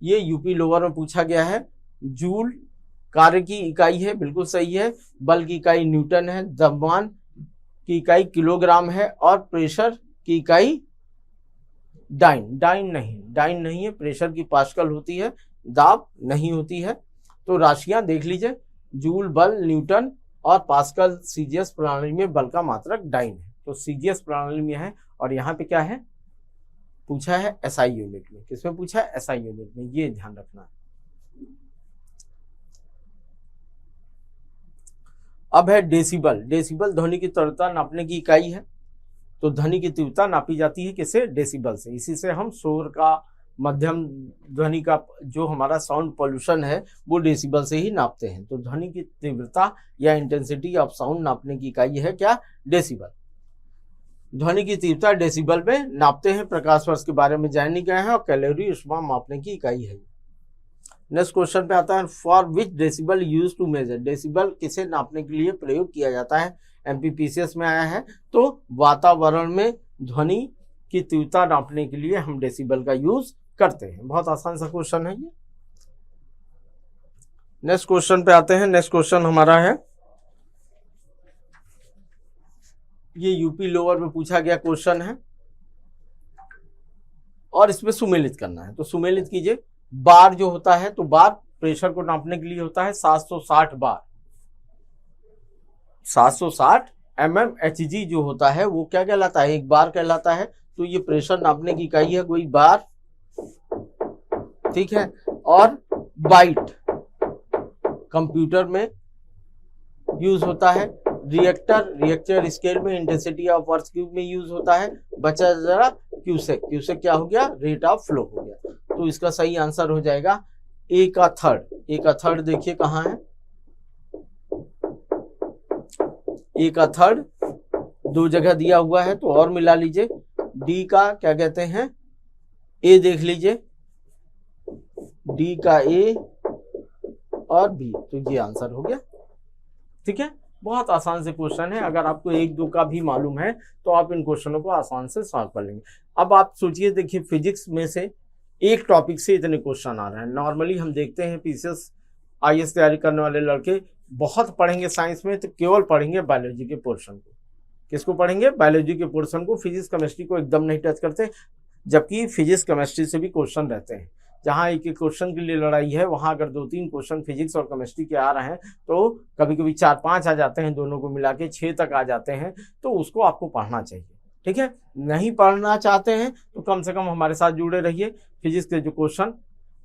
ये यूपी लोअर में पूछा गया है। जूल कार्य की इकाई है, बिल्कुल सही है। बल की इकाई न्यूटन है। द्रव्यमान की इकाई किलोग्राम है और प्रेशर की इकाई डाइन नहीं है। प्रेशर की पास्कल होती है, दाब नहीं होती है। तो राशियां देख लीजिए, जूल बल न्यूटन और पास्कल सीजीएस प्रणाली में बल का मात्रक डाइन है। तो सीजीएस प्रणाली में है और यहाँ पे क्या है, पूछा है एसआई यूनिट में। किसमें पूछा है, एसआई यूनिट में, ये ध्यान रखना है। अब है डेसिबल। डेसिबल ध्वनि की तीव्रता नापने की इकाई है। तो ध्वनि की तीव्रता नापी जाती है किससे, डेसिबल से। इसी से हम शोर का, मध्यम ध्वनि का जो हमारा साउंड पोल्यूशन है वो डेसिबल से ही नापते हैं। तो ध्वनि की तीव्रता या इंटेंसिटी ऑफ साउंड नापने की इकाई है क्या, डेसिबल। ध्वनि की तीव्रता डेसिबल में नापते हैं। प्रकाश वर्ष के बारे में जान गए हैं और कैलोरी ऊष्मा मापने की इकाई है। नेक्स्ट क्वेश्चन पे आता है for which decibel use to measure. Decibel किसे नापने के लिए प्रयोग किया जाता है, एमपीपीसीएस में आया है। तो वातावरण में ध्वनि की तीव्रता नापने के लिए हम डेसिबल का यूज करते हैं। बहुत आसान सा क्वेश्चन है ये। नेक्स्ट क्वेश्चन पे आते हैं। नेक्स्ट क्वेश्चन हमारा है, ये यूपी लोअर में पूछा गया क्वेश्चन है और इसमें सुमेलित करना है। तो सुमेलित कीजिए। बार जो होता है, तो बार प्रेशर को नापने के लिए होता है 760 बार। 760 mmHg जो होता है वो क्या कहलाता है, एक बार कहलाता है। तो ये प्रेशर नापने की इकाई है कोई बार, ठीक है। और बाइट कंप्यूटर में यूज होता है। रिएक्टर स्केल में इंटेंसिटी ऑफ अर्थ क्यूब में यूज होता है। बचा जरा क्यूसेक। क्यूसेक क्या हो गया, रेट ऑफ फ्लो हो गया। तो इसका सही आंसर हो जाएगा ए का थर्ड। ए का थर्ड देखिए कहाँ है, ए का थर्ड 2 जगह दिया हुआ है तो और मिला लीजिए। डी का क्या कहते हैं, ए देख लीजिए, डी का ए और बी, तो ये आंसर हो गया। ठीक है, बहुत आसान से क्वेश्चन है। अगर आपको 1-2 का भी मालूम है तो आप इन क्वेश्चनों को आसान से सॉल्व कर लेंगे। अब आप सोचिए, देखिए फिजिक्स में से एक टॉपिक से इतने क्वेश्चन आ रहे हैं। नॉर्मली हम देखते हैं पीसीएस आईएएस तैयारी करने वाले लड़के बहुत पढ़ेंगे साइंस में, तो केवल पढ़ेंगे बायोलॉजी के पोर्शन को। किसको पढ़ेंगे, बायोलॉजी के पोर्शन को। फिजिक्स केमिस्ट्री को एकदम नहीं टच करते, जबकि फिजिक्स केमिस्ट्री से भी क्वेश्चन रहते हैं। जहाँ एक क्वेश्चन के लिए लड़ाई है, वहाँ अगर 2-3 क्वेश्चन फिजिक्स और केमिस्ट्री के आ रहे हैं तो कभी कभी 4-5 आ जाते हैं, दोनों को मिला के 6 तक आ जाते हैं। तो उसको आपको पढ़ना चाहिए, ठीक है। नहीं पढ़ना चाहते हैं तो कम से कम हमारे साथ जुड़े रहिए। फिजिक्स के जो क्वेश्चन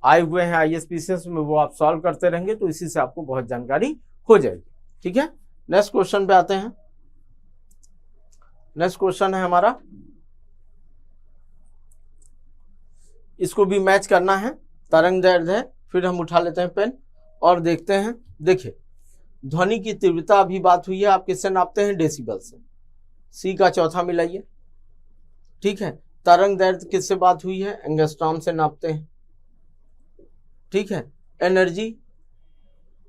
आए हुए हैं आईएएस पीसीएस में वो आप सॉल्व करते रहेंगे, तो इसी से आपको बहुत जानकारी हो जाएगी। ठीक है, नेक्स्ट क्वेश्चन पे आते हैं। नेक्स्ट क्वेश्चन है हमारा, इसको भी मैच करना है, तरंग दैर्ध्य है। फिर हम उठा लेते हैं पेन और देखते हैं। देखिए, ध्वनि की तीव्रता अभी बात हुई है, आप किससे नापते हैं? डेसिबल से। सी का चौथा मिलाइए, ठीक है। तरंग दैर्ध्य किससे बात हुई है? एंगस्ट्रॉम से नापते हैं, ठीक है। एनर्जी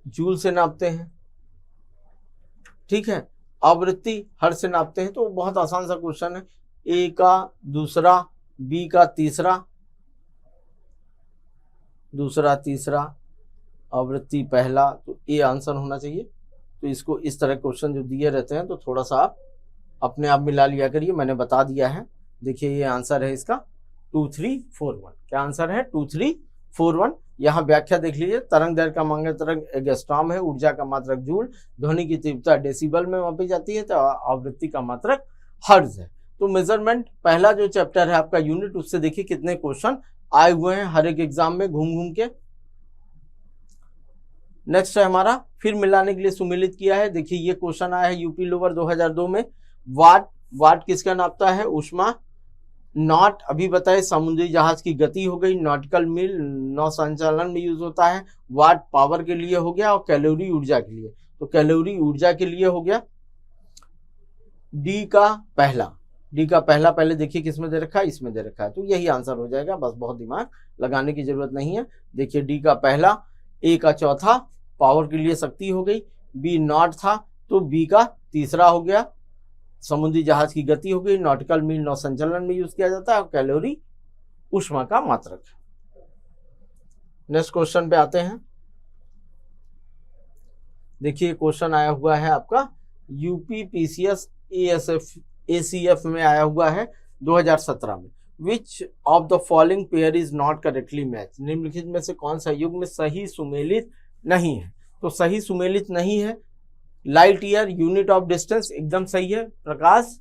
जूल से नापते हैं, ठीक है। आवृत्ति हर्ट्ज से नापते हैं। तो बहुत आसान सा क्वेश्चन है, ए का दूसरा, बी का तीसरा, दूसरा तीसरा, आवृत्ति पहला, तो ए आंसर होना चाहिए। तो इसको इस तरह क्वेश्चन जो दिए रहते हैं तो थोड़ा सा आप अपने आप मिला लिया करिए, मैंने बता दिया है। देखिए ये आंसर है इसका 2341। क्या आंसर है? 2341। यहाँ व्याख्या देख लीजिए, तरंग दैर्ध्य का मांगे तरंग एंगस्ट्रॉम है, ऊर्जा का मात्रक जूल, ध्वनि की तीव्रता डेसिबल में मापी जाती है, तो आवृत्ति का मात्रक हर्ट्ज है। तो मेजरमेंट पहला जो चैप्टर है आपका यूनिट, उससे देखिए कितने क्वेश्चन आए हुए हैं हर एक एग्जाम में घूम घूम के। नेक्स्ट है हमारा, फिर मिलाने के लिए सुमेलित किया है। देखिए ये क्वेश्चन आया है यूपी लोअर 2002 में। वाट किसका नापता है? ऊष्मा। नॉट अभी बताए समुद्री जहाज की गति हो गई। नॉटिकल मील नौ संचालन में यूज होता है। वाट पावर के लिए हो गया और कैलोरी ऊर्जा के लिए, तो कैलोरी ऊर्जा के लिए हो गया। डी का पहला पहले देखिए किसमें दे रखा है? इसमें दे रखा है, तो यही आंसर हो जाएगा, बस बहुत दिमाग लगाने की जरूरत नहीं है। देखिए डी का पहला, ए का चौथा पावर के लिए शक्ति हो गई, बी नॉट था तो बी का तीसरा हो गया, समुद्री जहाज की गति हो गई, नॉटिकल मील नौ संचालन में यूज किया जाता है और कैलोरी ऊष्मा का मात्रक। नेक्स्ट क्वेश्चन पे आते हैं। देखिए क्वेश्चन आया हुआ है आपका यूपी पीसीएस एसीएफ में आया हुआ है 2017 में। विच of the following pair is not correctly match? निम्नलिखित में से कौन सा युग्म में सही सुमेलित नहीं है? तो सही सुमेलित नहीं है, light year unit of distance एकदम सही है। प्रकाश,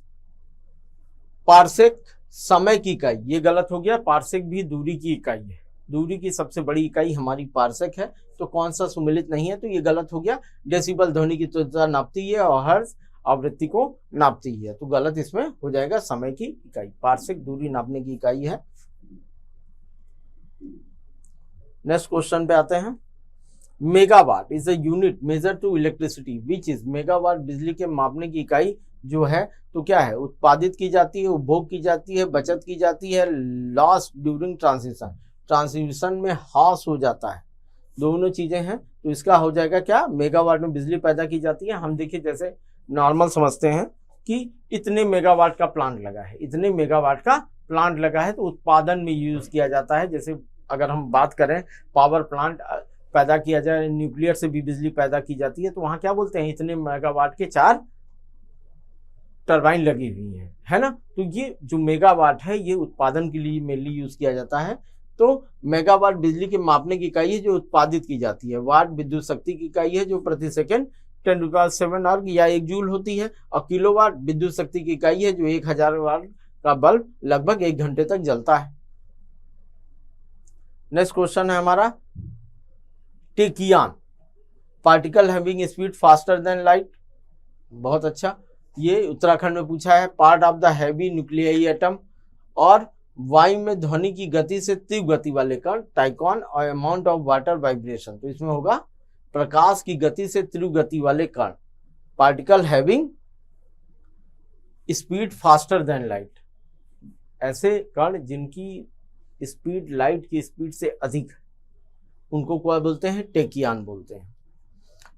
पार्सेक समय की इकाई, ये गलत हो गया। पार्सेक भी दूरी की इकाई है, दूरी की सबसे बड़ी इकाई हमारी पार्सेक है, तो कौन सा सुमेलित नहीं है? तो ये गलत हो गया। डेसिबल ध्वनि की तीव्रता नापती है और हर्ट्ज आवृत्ति को नापती है, तो गलत इसमें हो जाएगा समय की इकाई। पार्सेक दूरी नापने की इकाई है। नेक्स्ट क्वेश्चन पे आते हैं। Megawatt is a unit measure to electricity which is, megawatt बिजली के मापने की इकाई जो है तो क्या है? उत्पादित की जाती है, उपभोग की जाती है, बचत की जाती है, लॉस ड्यूरिंग ट्रांसमिशन में हास हो जाता है, दोनों चीजें हैं। तो इसका हो जाएगा क्या? मेगावाट में बिजली पैदा की जाती है। हम देखिए जैसे नॉर्मल समझते हैं कि इतने मेगावाट का प्लांट लगा है, इतने मेगावाट का प्लांट लगा है, तो उत्पादन में यूज किया जाता है। जैसे अगर हम बात करें पावर प्लांट पैदा किया जाए, न्यूक्लियर से भी बिजली पैदा की जाती है, तो वहां क्या बोलते हैं? इतने मेगावाट के 4 टरबाइन लगी हुई है ना। तो ये जो मेगावाट है ये उत्पादन के लिए मेनली यूज किया जाता है। तो मेगावाट बिजली के मापने की इकाई है जो उत्पादित की जाती है। वाट विद्युत शक्ति की इकाई है जो प्रति सेकंड 10⁷ अर्ग या 1 जूल होती है। और किलोवाट विद्युत शक्ति की इकाई है जो 1000 वाट का बल्ब लगभग 1 घंटे तक जलता है। नेक्स्ट क्वेश्चन है हमारा, tachyon particle having speed faster than light. बहुत अच्छा, ये उत्तराखंड में पूछा है। Part of the heavy nuclei atom, और वायु में ध्वनि की गति से तीव्र गति वाले कण, टाइकॉन, और अमाउंट ऑफ वाटर वाइब्रेशन, तो इसमें होगा प्रकाश की गति से तीव्र गति वाले कण, particle having speed faster than light. ऐसे कण जिनकी स्पीड लाइट की स्पीड से अधिक है उनको क्या बोलते हैं? टेकियान बोलते हैं।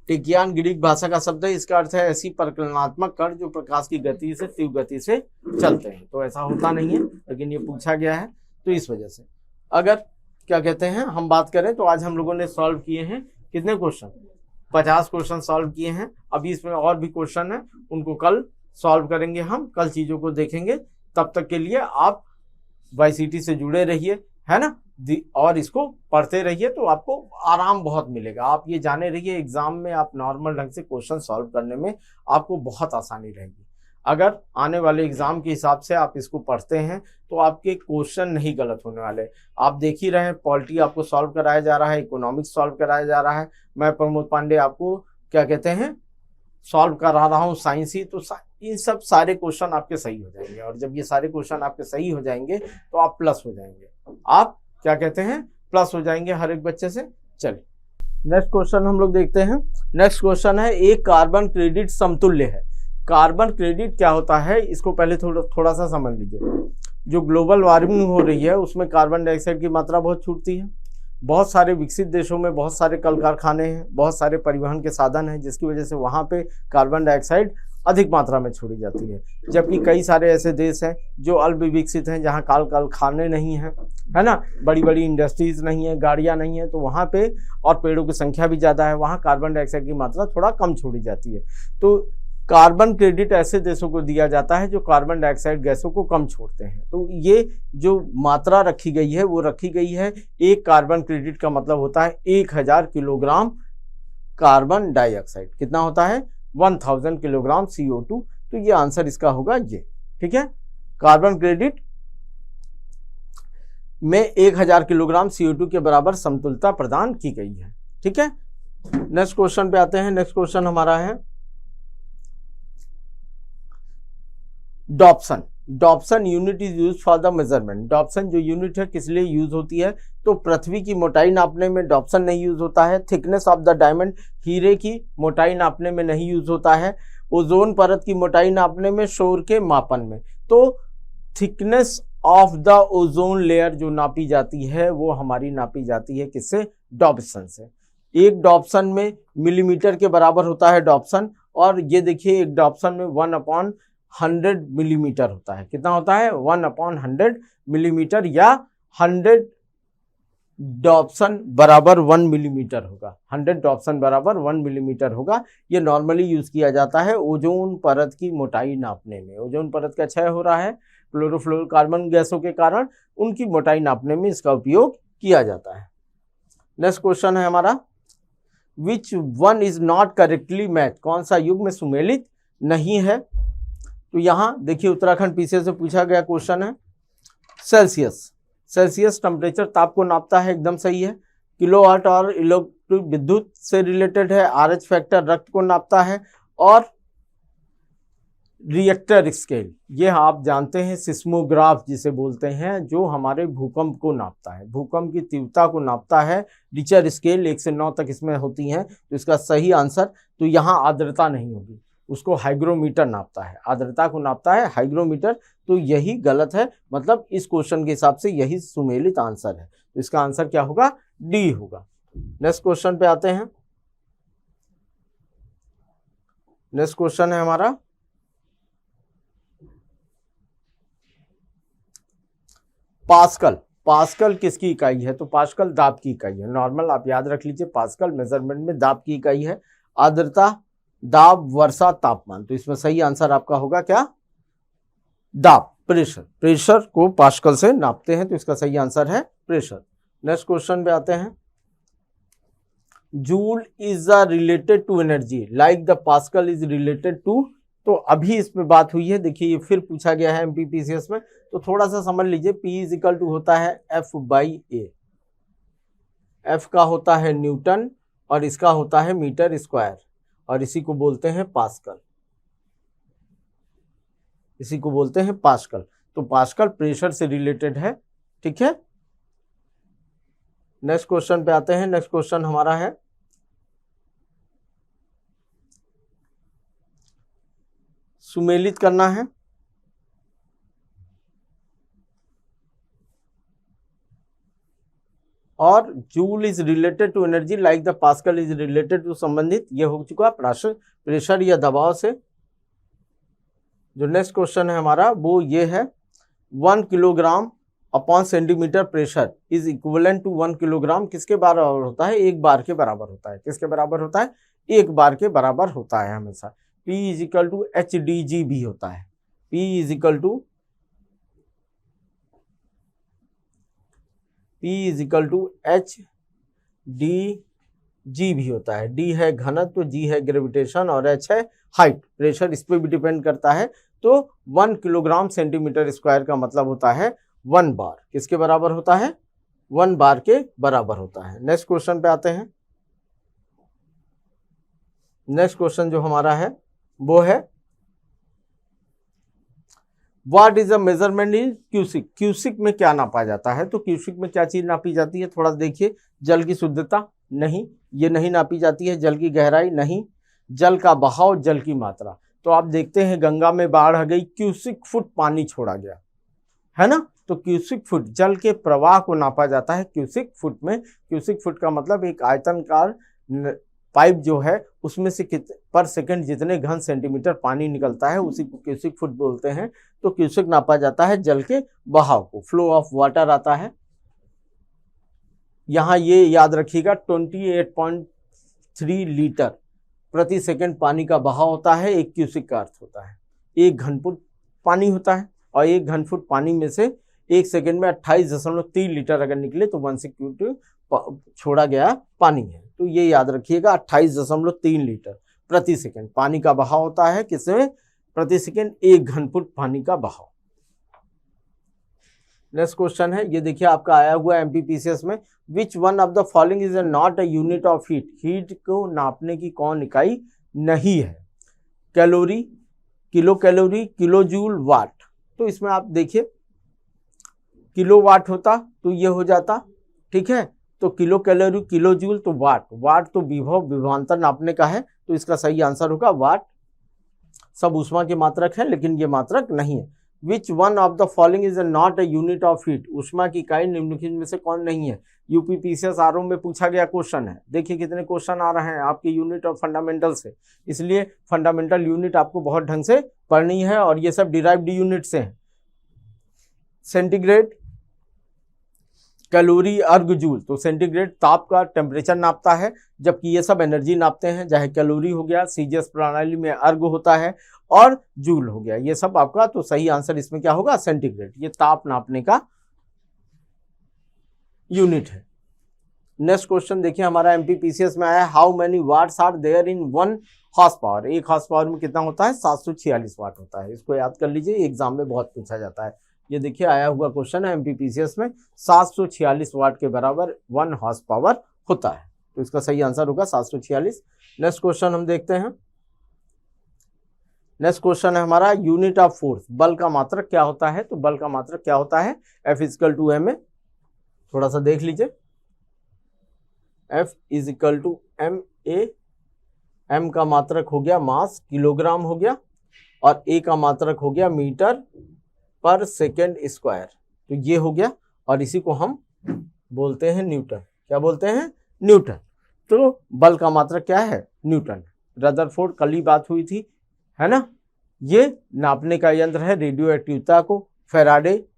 टेकियान ग्रीक भाषा का शब्द है, इसका अर्थ है ऐसी परिकलनात्मक कण जो प्रकाश की गति से तीव्र गति से चलते हैं। तो ऐसा होता नहीं है, लेकिन ये पूछा गया है तो इस वजह से। अगर क्या कहते हैं हम बात करें तो आज हम लोगों ने सॉल्व किए हैं कितने क्वेश्चन? 50 क्वेश्चन सॉल्व किए हैं। अभी इसमें और भी क्वेश्चन है, उनको कल सॉल्व करेंगे हम, कल चीजों को देखेंगे। तब तक के लिए आप YCT से जुड़े रहिए, है ना, और इसको पढ़ते रहिए तो आपको आराम बहुत मिलेगा। आप ये जाने रहिए एग्जाम में आप नॉर्मल ढंग से क्वेश्चन सॉल्व करने में आपको बहुत आसानी रहेगी। अगर आने वाले एग्जाम के हिसाब से आप इसको पढ़ते हैं तो आपके क्वेश्चन नहीं गलत होने वाले। आप देख ही रहे हैं, पॉलिटी आपको सॉल्व कराया जा रहा है, इकोनॉमिक्स सॉल्व कराया जा रहा है। मैं प्रमोद पांडे आपको क्या कहते हैं सॉल्व करा रहा हूँ साइंसी, तो इन सब सारे क्वेश्चन आपके सही हो जाएंगे। और जब ये सारे क्वेश्चन आपके सही हो जाएंगे तो आप प्लस हो जाएंगे, आप क्या कहते हैं, प्लस हो जाएंगे हर एक बच्चे से। चलिए नेक्स्ट क्वेश्चन हम लोग देखते हैं। नेक्स्ट क्वेश्चन है, एक कार्बन क्रेडिट समतुल्य है। कार्बन क्रेडिट क्या होता है, इसको पहले थोड़ा सा समझ लीजिए। जो ग्लोबल वार्मिंग हो रही है उसमें कार्बन डाइऑक्साइड की मात्रा बहुत छूटती है। बहुत सारे विकसित देशों में बहुत सारे कल कारखाने हैं, बहुत सारे परिवहन के साधन हैं, जिसकी वजह से वहाँ पे कार्बन डाइऑक्साइड अधिक मात्रा में छोड़ी जाती है। जबकि कई सारे ऐसे देश हैं जो अल्प विकसित हैं, जहाँ कारखाने नहीं हैं, है ना, बड़ी बड़ी इंडस्ट्रीज नहीं है, गाड़ियाँ नहीं है, तो वहाँ पे और पेड़ों की संख्या भी ज़्यादा है, वहाँ कार्बन डाइऑक्साइड की मात्रा थोड़ा कम छोड़ी जाती है। तो कार्बन क्रेडिट ऐसे देशों को दिया जाता है जो कार्बन डाइऑक्साइड गैसों को कम छोड़ते हैं। तो ये जो मात्रा रखी गई है वो रखी गई है, एक कार्बन क्रेडिट का मतलब होता है 1000 किलोग्राम कार्बन डाइऑक्साइड। कितना होता है, 1000 किलोग्राम CO2। तो ये आंसर इसका होगा ये, ठीक है। कार्बन क्रेडिट में 1000 किलोग्राम CO2 के बराबर समतुलता प्रदान की गई है, ठीक है। नेक्स्ट क्वेश्चन पे आते हैं। नेक्स्ट क्वेश्चन हमारा है Dobson. Dobson unit is use for the measurement. Dobson जो यूनिट है किस लिए यूज होती है, तो पृथ्वी की मोटाई नापने में डॉप्सन नहीं यूज होता है। थिकनेस ऑफ द डायमंड, हीरे की मोटाई नापने में नहीं यूज होता है। ओजोन परत की मोटाई नापने में, शोर के मापन में। तो thickness of the ozone layer जो नापी जाती है वो हमारी नापी जाती है किससे, डॉप्सन से। एक डॉप्सन में मिलीमीटर के बराबर होता है डॉप्सन, और ये देखिए एक डॉप्सन में 1/100 मिलीमीटर होता है। कितना होता है, 1/100 मिलीमीटर, या 100 डॉप्सन बराबर 1 मिलीमीटर होगा। 100 डॉप्सन बराबर 1 मिलीमीटर होगा। ये नॉर्मली यूज किया जाता है ओजोन परत की मोटाई नापने में। ओजोन परत का क्षय हो रहा है क्लोरोफ्लोरोकार्बन गैसों के कारण, उनकी मोटाई नापने में इसका उपयोग किया जाता है। नेक्स्ट क्वेश्चन है हमारा, which one is not correctly match. कौन सा युग्म सुमेलित नहीं है। तो यहाँ देखिए उत्तराखंड पीसीएस से पूछा गया क्वेश्चन है। सेल्सियस, सेल्सियस टेम्परेचर ताप को नापता है, एकदम सही है। किलोवाट और इलेक्ट्रिक विद्युत से रिलेटेड है। RH फैक्टर रक्त को नापता है। और रिएक्टर स्केल, ये आप जानते हैं, सिस्मोग्राफ जिसे बोलते हैं, जो हमारे भूकंप को नापता है, भूकंप की तीव्रता को नापता है। रिचर स्केल 1 से 9 तक इसमें होती हैं। तो इसका सही आंसर, तो यहाँ आर्द्रता नहीं होगी, उसको हाइग्रोमीटर नापता है, आर्द्रता को नापता है हाइग्रोमीटर। तो यही गलत है, मतलब इस क्वेश्चन के हिसाब से यही सुमेलित आंसर है। तो इसका आंसर क्या होगा, डी होगा। नेक्स्ट क्वेश्चन पे आते हैं। नेक्स्ट क्वेश्चन है हमारा, पास्कल। पास्कल किसकी इकाई है, तो पास्कल दाब की इकाई है। नॉर्मल आप याद रख लीजिए, पास्कल मेजरमेंट में दाब की इकाई है। आर्द्रता, दाब, वर्षा, तापमान। तो इसमें सही आंसर आपका होगा क्या, दाब, प्रेशर। प्रेशर को पास्कल से नापते हैं, तो इसका सही आंसर है प्रेशर। नेक्स्ट क्वेश्चन पे आते हैं। Joule is related to energy like the pascal is related to. तो अभी इस पे बात हुई है, देखिए ये फिर पूछा गया है MPPCS में, तो थोड़ा सा समझ लीजिए। P = होता है F/A। F का होता है न्यूटन और इसका होता है मीटर स्क्वायर, और इसी को बोलते हैं पास्कल, इसी को बोलते हैं पास्कल। तो पास्कल प्रेशर से रिलेटेड है, ठीक है। नेक्स्ट क्वेश्चन पे आते हैं। नेक्स्ट क्वेश्चन हमारा है, सुमेलित करना है। और joule is related to energy like the pascal is related to, संबंधित ये हो चुका प्रेशर या दबाव से। जो नेक्स्ट क्वेश्चन है हमारा वो ये है, 1 kilogram upon centimetre pressure is equivalent to 1 kilogram किसके बराबर होता है, एक बार के बराबर होता है। किसके बराबर होता है, एक बार के बराबर होता है हमेशा। P = HDG भी होता है। P = HDG भी होता है। D है घनत्व, G है ग्रेविटेशन और H है हाइट, प्रेशर, इस पे भी डिपेंड करता है। तो 1 किलोग्राम सेंटीमीटर स्क्वायर का मतलब होता है 1 बार। किसके बराबर होता है, 1 बार के बराबर होता है। नेक्स्ट क्वेश्चन पे आते हैं। नेक्स्ट क्वेश्चन जो हमारा है वो है what is the measurement in cusec. Cusec में क्या नापा जाता है, तो क्यूसिक में क्या चीज नापी जाती है, थोड़ा देखिए। जल की शुद्धता नहीं, ये नहीं नापी जाती है। जल की गहराई नहीं, जल का बहाव, जल की मात्रा। तो आप देखते हैं गंगा में बाढ़ आ गई, क्यूसिक फुट पानी छोड़ा गया है ना, तो क्यूसिक फुट जल के प्रवाह को नापा जाता है क्यूसिक फुट में। क्यूसिक फुट का मतलब एक आयतनकार पाइप जो है उसमें से पर सेकंड जितने घन सेंटीमीटर पानी निकलता है उसी को क्यूसिक फुट बोलते हैं। तो क्यूसिक नापा जाता है जल के बहाव को। फ्लो ऑफ वाटर आता है, यहां ये याद रखिएगा 28.3 लीटर प्रति सेकंड पानी का बहाव होता है। एक क्यूसिक का अर्थ होता है 1 घन फुट पानी होता है, और 1 घन फुट पानी में से 1 सेकंड में 28.3 लीटर अगर निकले तो 1 सेकंड छोड़ा गया पानी है। तो ये याद रखिएगा 28.3 लीटर प्रति सेकंड पानी का बहाव होता है। किसमें? प्रति सेकंड 1 घन फुट पानी का बहाव। नेक्स्ट क्वेश्चन है, ये देखिए आपका आया हुआ एमपीपीसीएस में, which one of the following is not a unit of heat. Heat को नापने की कौन इकाई नहीं है? Calorie, kilo calorie, kilo joule, watt. तो इसमें आप देखिए किलो वाट होता तो ये हो जाता, ठीक है। तो किलो कैलोरी, किलो जूल, तो वाट। वाट तो विभव विभवांतर नापने का है, तो इसका सही आंसर होगा वाट। सब ऊष्मा के मात्रक है लेकिन ये मात्रक नहीं है। Which one of the following is not a unit of heat. ऊष्मा की इकाई निम्नलिखित में से कौन नहीं है? यूपीपीसीएस आरओ में पूछा गया क्वेश्चन है। देखिए कितने क्वेश्चन आ रहे हैं आपके यूनिट और फंडामेंटल से, इसलिए फंडामेंटल यूनिट आपको बहुत ढंग से पढ़नी है और ये सब डिराइव्ड यूनिट से हैं। सेंटीग्रेड, कैलोरी, अर्ग, जूल। तो सेंटीग्रेड ताप का टेम्परेचर नापता है, जबकि ये सब एनर्जी नापते हैं, चाहे कैलोरी हो गया, सीजीएस प्रणाली में अर्ग होता है, और जूल हो गया, ये सब आपका। तो सही आंसर इसमें क्या होगा? सेंटीग्रेड। ये ताप नापने का यूनिट है। नेक्स्ट क्वेश्चन देखिए हमारा एमपीपीसीएस में आया, how many watts are there in 1 horsepower. 1 horsepower में कितना होता है? 746 वाट होता है। इसको याद कर लीजिए, एग्जाम में बहुत पूछा जाता है। ये देखिए आया हुआ क्वेश्चन है एमपीपीसीएस में, 746 वाट के बराबर 1 हॉर्स पावर होता है। तो इसका सही आंसर होगा 746। नेक्स्ट क्वेश्चन हम देखते हैं। नेक्स्ट क्वेश्चन है हमारा, यूनिट ऑफ फोर्स। बल का मात्रक क्या होता है? तो बल का मात्रक क्या होता है? F = ma। थोड़ा सा देख लीजिए, F = ma। m का मात्रक हो गया मास, किलोग्राम हो गया, और a का मात्रक हो गया मीटर पर सेकेंड स्क्वायर। तो ये हो गया, और इसी को हम बोलते हैं न्यूटन। क्या बोलते हैं? न्यूटन। तो बल का मात्रक क्या है? न्यूटन। रदरफोर्ड कल ही बात हुई थी, है ना। ये नापने का यंत्र है रेडियो एक्टिविटी को। फैराडे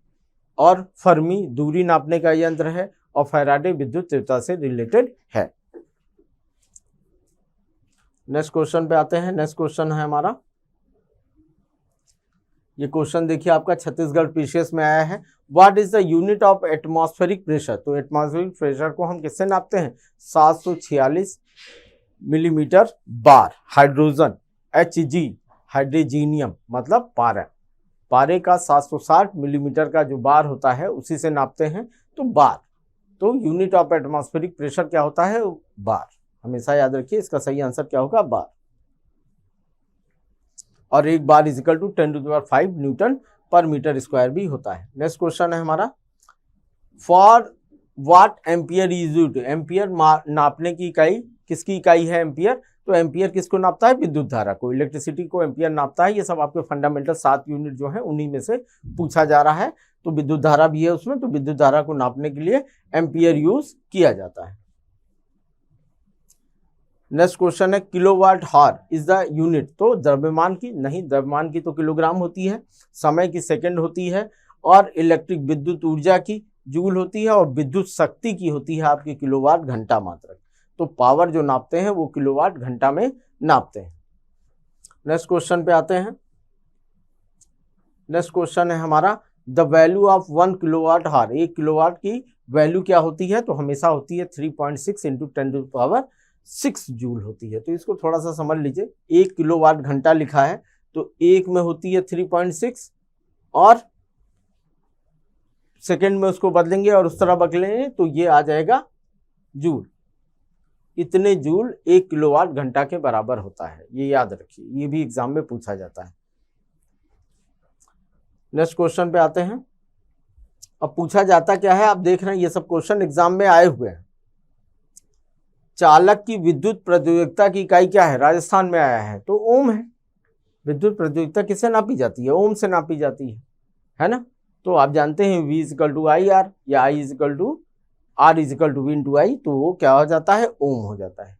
और फर्मी दूरी नापने का यंत्र है, और फैराडे विद्युत तीव्रता से रिलेटेड है। नेक्स्ट क्वेश्चन पे आते हैं। नेक्स्ट क्वेश्चन है हमारा, ये क्वेश्चन देखिए आपका छत्तीसगढ़ पीसीएस में आया है, what is the unit of atmospheric pressure. तो एटमॉस्फेरिक प्रेशर को हम किससे नापते हैं? 746 मिलीमीटर बार। हाइड्रोजन, Hg, हाइड्रोजीनियम मतलब पारा, पारे का 760 मिलीमीटर का जो बार होता है उसी से नापते हैं, तो बार। तो यूनिट ऑफ एटमॉस्फेरिक प्रेशर क्या होता है? बार। हमेशा याद रखिए, इसका सही आंसर क्या होगा? बार। और 1 बार = 10⁵ न्यूटन पर मीटर स्क्वायर भी होता है। नेक्स्ट क्वेश्चन है हमारा, for what ampere is used. Ampere नापने की इकाई किसकी इकाई है? एम्पियर। तो एम्पियर किसको नापता है? विद्युत धारा को। इलेक्ट्रिसिटी को एम्पियर नापता है। ये सब आपके फंडामेंटल 7 यूनिट जो है उन्हीं में से पूछा जा रहा है। तो विद्युत धारा भी है उसमें, तो विद्युत धारा को नापने के लिए एम्पियर यूज किया जाता है। नेक्स्ट क्वेश्चन है, kilowatt hour is the unit. तो द्रव्यमान की नहीं, द्रव्यमान की तो किलोग्राम होती है, समय की सेकंड होती है, और इलेक्ट्रिक विद्युत ऊर्जा की जूल होती है, और विद्युत शक्ति की होती है आपकी किलोवाट घंटा मात्रक। तो पावर जो नापते हैं वो किलोवाट घंटा में नापते हैं। नेक्स्ट क्वेश्चन पे आते हैं। नेक्स्ट क्वेश्चन है हमारा, the value of 1 kilowatt hour. 1 kilowatt की वैल्यू क्या होती है? तो हमेशा होती है 3.6 × 10⁶ जूल होती है। तो इसको थोड़ा सा समझ लीजिए, 1 किलोवाट घंटा लिखा है, तो 1 में होती है 3.6, और सेकेंड में उसको बदलेंगे और उस तरह बदलेंगे तो ये आ जाएगा जूल। इतने जूल 1 किलोवाट घंटा के बराबर होता है। ये याद रखिए, ये भी एग्जाम में पूछा जाता है। नेक्स्ट क्वेश्चन पे आते हैं। अब पूछा जाता क्या है, आप देख रहे हैं ये सब क्वेश्चन एग्जाम में आए हुए हैं। चालक की विद्युत प्रतिरोधकता की इकाई क्या है, राजस्थान में आया है तो ओम है। विद्युत प्रतिरोधकता किससे नापी जाती है, ओम से नापी जाती है ना। तो आप जानते हैं V is equal to I R या I is equal to R is equal to V into I, तो वो क्या हो जाता है, ओम हो जाता है।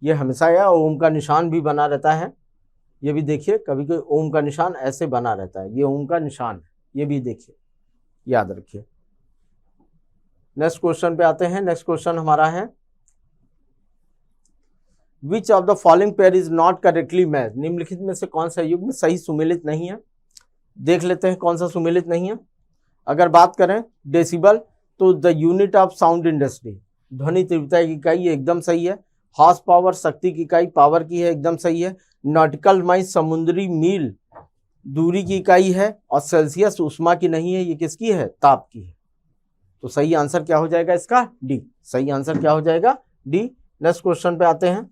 ये हमेशा या ओम का निशान भी बना रहता है। ये भी देखिए, कभी कोई ओम का निशान ऐसे बना रहता है, ये ओम का निशान है, ये भी देखिए, याद रखिए। नेक्स्ट क्वेश्चन पे आते हैं। नेक्स्ट क्वेश्चन हमारा है, which of the following pair is not correctly match, निम्नलिखित में से कौन सा युग्म सही सुमेलित नहीं है। देख लेते हैं कौन सा सुमेलित नहीं है। अगर बात करें डेसिबल, तो the unit of sound industry, ध्वनि तीव्रता की इकाई, ये एकदम सही है। हॉर्स पावर, शक्ति की इकाई पावर की है, एकदम सही है। नॉटिकल माइल, समुद्री मील दूरी की इकाई है। और सेल्सियस ऊष्मा की नहीं है, ये किसकी है, ताप की है। तो सही आंसर क्या हो जाएगा इसका, डी। सही आंसर क्या हो जाएगा, डी। नेक्स्ट क्वेश्चन पे आते हैं।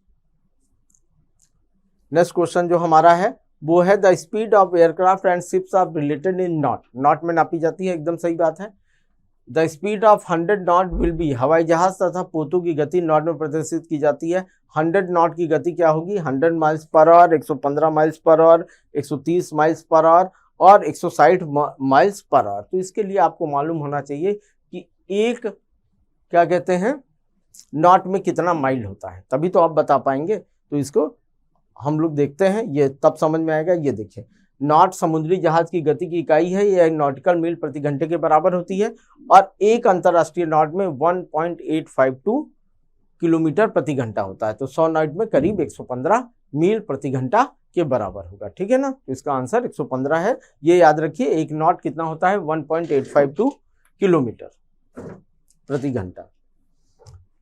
नेक्स्ट क्वेश्चन जो हमारा है वो है, the speed of aircraft and ships are related in knot, knot में नापी जाती है, एकदम सही बात है। The speed of 100 knot will be, हवाई जहाज तथा पोतों की गति नॉट में प्रदर्शित की जाती है। 100 नॉट की गति क्या होगी, 100 miles per hour, 115 miles per hour, 130 miles per hour और 160 माइल्स पर आवर। तो इसके लिए आपको मालूम होना चाहिए कि एक क्या कहते हैं, नॉट में कितना माइल होता है, तभी तो आप बता पाएंगे। तो इसको हम लोग देखते हैं, ये तब समझ में आएगा। ये देखिए, नॉट समुद्री जहाज की गति की इकाई है, यह नॉटिकल मील प्रति घंटे के बराबर होती है। और एक अंतरराष्ट्रीय नॉट में 1.852 किलोमीटर प्रति घंटा होता है। तो 100 नॉट में करीब 115 मील प्रति घंटा के बराबर होगा, ठीक है ना। तो इसका आंसर 115 है। ये याद रखिए, एक नॉट कितना होता है, 1.852 किलोमीटर प्रति घंटा।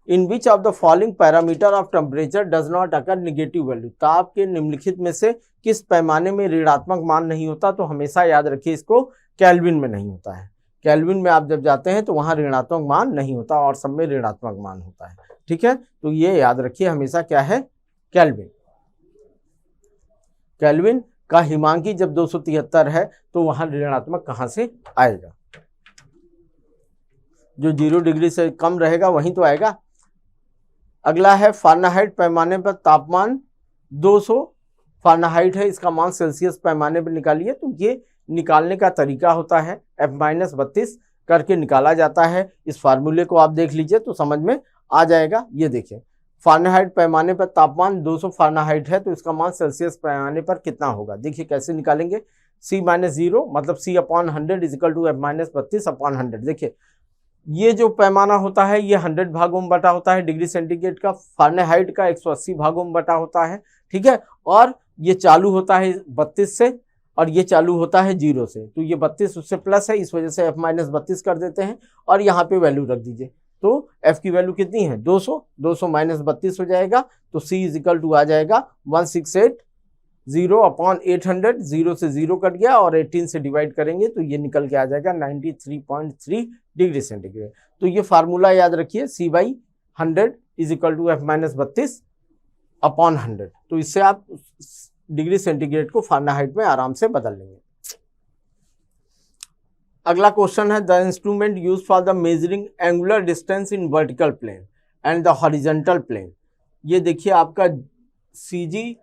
In which of the following parameter of temperature does not occur negative value, ताप के निम्नलिखित में से किस पैमाने में ऋणात्मक मान नहीं होता। तो हमेशा याद रखिए इसको, केल्विन में नहीं होता है। केल्विन में आप जब जाते हैं तो वहां ऋणात्मक मान नहीं होता और सब में ऋणात्मक मान होता है, ठीक है। तो ये याद रखिए, हमेशा क्या है, केल्विन। केल्विन का हिमांकी जब 273 है तो वहां ऋणात्मक कहां से आएगा, जो 0 डिग्री से कम रहेगा वहीं तो आएगा। अगला है, फारेनहाइट पैमाने पर तापमान 200 फारेनहाइट है, इसका मान सेल्सियस पैमाने पर निकालिए। तो ये निकालने का तरीका होता है, F-32 करके निकाला जाता है। इस फार्मूले को आप देख लीजिए तो समझ में आ जाएगा। ये देखिए, फारेनहाइट पैमाने पर तापमान 200 फारेनहाइट है, तो इसका मान सेल्सियस पैमाने पर कितना होगा। देखिए कैसे निकालेंगे, C-0 मतलब C/100 इजिकल टू F-32/100। देखिए ये जो पैमाना होता है ये 100 भागों में बटा होता है डिग्री सेंटीग्रेड का, फारेनहाइट का 180 भागों में बटा होता है, ठीक है। और ये चालू होता है 32 से और ये चालू होता है 0 से। तो ये 32 उससे प्लस है, इस वजह से F-32 कर देते हैं और यहाँ पे वैल्यू रख दीजिए। तो F की वैल्यू कितनी है, 200, 200 माइनस 32 हो जाएगा। तो C इजिकल टू आ जाएगा 168/800, 0 से 0 कट गया और 18 से डिवाइड करेंगे तो ये निकल के आ जाएगा 93.3 डिग्री सेंटीग्रेड। तो ये फार्मूला याद रखिए, C/100 इजिकल टू F-32/100। तो इससे आप डिग्री सेंटीग्रेड को फारेनहाइट में आराम से बदल लेंगे। अगला क्वेश्चन है, the instrument use for the measuring angular distance in vertical plane and the horizontal plane. ये देखिए आपका CG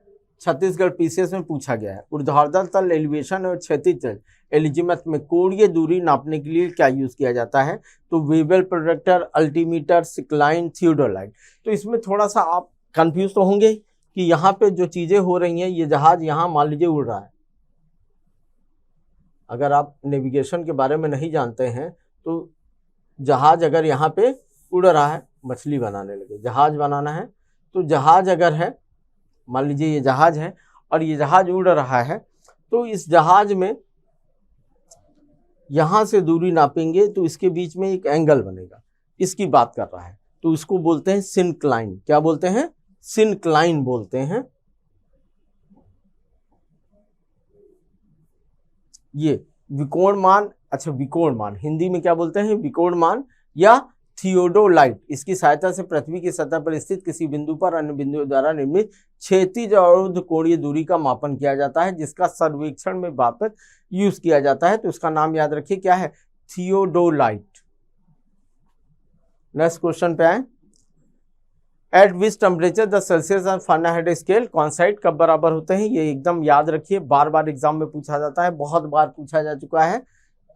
छत्तीसगढ़ PCS में पूछा गया है। ऊर्ध्वाधर तल एलिवेशन और क्षैतिज तल एलिजिमत में कोणीय दूरी नापने के लिए क्या यूज किया जाता है। तो वेबल प्रोट्रैक्टर, अल्टीमीटर, सिकलाइन, थियोडोलाइट। तो इसमें थोड़ा सा आप कंफ्यूज तो होंगे कि यहाँ पे जो चीजें हो रही हैं, ये जहाज यहाँ मान लीजिए उड़ रहा है। अगर आप नेविगेशन के बारे में नहीं जानते हैं तो जहाज अगर यहाँ पे उड़ रहा है, मछली बनाने लगे, जहाज बनाना है, तो जहाज अगर है, मान लीजिए ये जहाज है और ये जहाज उड़ रहा है, तो इस जहाज में यहां से दूरी नापेंगे तो इसके बीच में एक एंगल बनेगा, इसकी बात कर रहा है। तो इसको बोलते हैं सिनक्लाइन। क्या बोलते हैं, सिनक्लाइन बोलते हैं। ये विकोण मान, अच्छा विकोण मान हिंदी में क्या बोलते हैं, विकोण मान या थियोडोलाइट, इसकी सहायता से पृथ्वी की सतह पर स्थित किसी बिंदु पर अन्य बिंदुओं द्वारा निर्मित क्षैतिज और ऊर्ध्वकोणीय दूरी का मापन किया जाता है, जिसका सर्वेक्षण में वापस यूज किया जाता है। तो इसका नाम याद रखिए, क्या है? थियोडोलाइट। नेक्स्ट क्वेश्चन पे आए। Eight which temperature the Celsius and Fahrenheit scale कॉन्साइड कब बराबर होते हैं? ये एकदम याद रखिए, बार बार एग्जाम में पूछा जाता है, बहुत बार पूछा जा चुका है।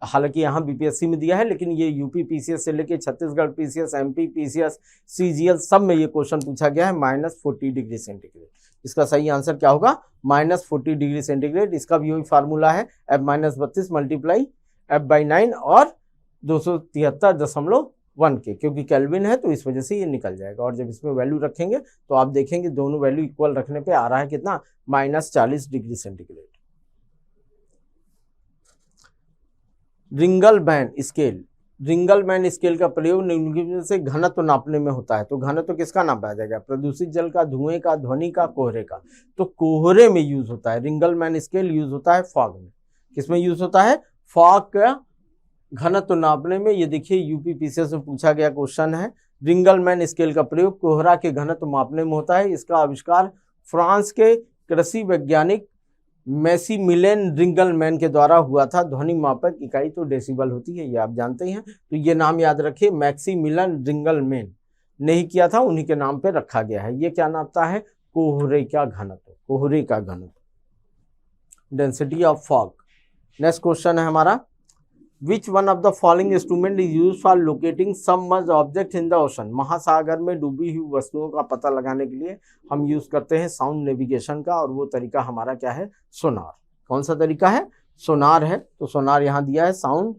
हालांकि यहाँ बीपीएससी में दिया है, लेकिन ये यूपी पीसीएस से लेके Chhattisgarh PCS, MP PCS, CGL सब में ये क्वेश्चन पूछा गया है। -40 डिग्री सेंटीग्रेड, इसका सही आंसर क्या होगा? -40 डिग्री सेंटीग्रेड। इसका भी वही फार्मूला है, F-32 मल्टीप्लाई F/9 और 273.1 के, क्योंकि केल्विन है तो इस वजह से ये निकल जाएगा। और जब इसमें वैल्यू रखेंगे तो आप देखेंगे दोनों वैल्यू इक्वल रखने पे आ रहा है कितना? -40 degree centigrade. Ringelmann scale, Ringelmann scale का प्रयोग निम्नलिखित से घनत्व नापने में होता है। तो घनत्व किसका नापा जाएगा? प्रदूषित जल का, धुएं का, ध्वनि का, कोहरे का। तो कोहरे में यूज होता है रिंगलमैन स्केल, यूज होता है फॉग में। किसमें यूज होता है? फॉग का घनत्व नापने में। ये देखिए यूपी पीसीएस में पूछा गया क्वेश्चन है। रिंगलमैन स्केल का प्रयोग कोहरा के घनत्व मापने में होता है। इसका आविष्कार फ्रांस के कृषि वैज्ञानिक मैक्सिमिलियन रिंगलमैन के द्वारा हुआ था। ध्वनि मापक इकाई तो डेसिबल होती है, ये आप जानते ही हैं। तो ये नाम याद रखिए, मैक्सिमिलियन रिंगलमैन नहीं किया था, उन्हीं के नाम पे रखा गया है। ये क्या नापता है? कोहरे का घनत्व, कोहरे का घनत्व, density of fog. Next question है हमारा, विच one of the following instrument is use for locating submerged object in the ocean? महासागर में डूबी हुई वस्तुओं का पता लगाने के लिए हम यूज करते हैं साउंड नेविगेशन का, और वो तरीका हमारा क्या है? सोनार। कौन सा तरीका है? सोनार है। तो सोनार यहाँ दिया है, साउंड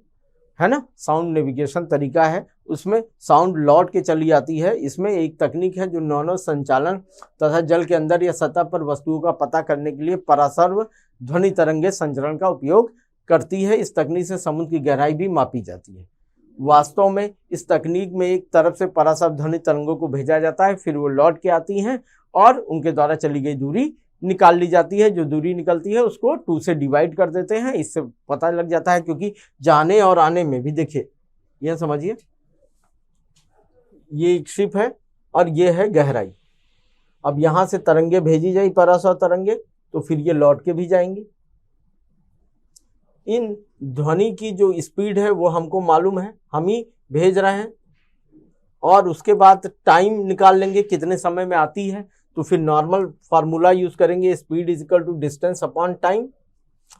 है ना, साउंड नेविगेशन तरीका है। उसमें साउंड लौट के चली आती है। इसमें एक तकनीक है जो नैनो संचालन तथा जल के अंदर या सतह पर वस्तुओं का पता करने के लिए परासर्व ध्वनि तरंगे संचरण का उपयोग करती है। इस तकनीक से समुद्र की गहराई भी मापी जाती है। वास्तव में इस तकनीक में एक तरफ से परासर्व ध्वनि तरंगों को भेजा जाता है, फिर वो लौट के आती हैं और उनके द्वारा चली गई दूरी निकाल ली जाती है। जो दूरी निकलती है उसको 2 से डिवाइड कर देते हैं। इससे पता लग जाता है, क्योंकि जाने और आने में भी देखिए, यह समझिए, ये एक शिप है और ये है गहराई। अब यहां से तरंगे भेजी जाए, परासर्व तरंगे, तो फिर ये लौट के भी जाएंगे। इन ध्वनि की जो स्पीड है वो हमको मालूम है, हम ही भेज रहे हैं, और उसके बाद टाइम निकाल लेंगे कितने समय में आती है। तो फिर नॉर्मल फार्मूला यूज करेंगे, speed is equal to distance upon time,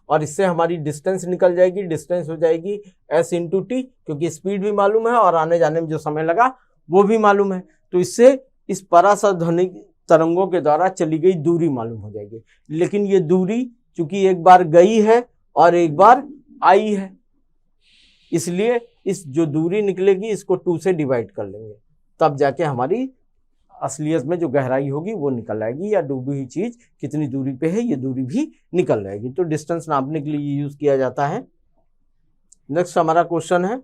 और इससे हमारी डिस्टेंस निकल जाएगी। डिस्टेंस हो जाएगी s इंटू टी, क्योंकि स्पीड भी मालूम है और आने जाने में जो समय लगा वो भी मालूम है। तो इससे इस परासर्व ध्वनि तरंगों के द्वारा चली गई दूरी मालूम हो जाएगी। लेकिन ये दूरी चूंकि एक बार गई है और एक बार आई है, इसलिए इस जो दूरी निकलेगी इसको 2 से डिवाइड कर लेंगे, तब जाके हमारी असलियत में जो गहराई होगी वो निकल आएगी, या डूबी हुई चीज कितनी दूरी पे है ये दूरी भी निकल जाएगी। तो डिस्टेंस नापने के लिए ये यूज किया जाता है। नेक्स्ट हमारा क्वेश्चन है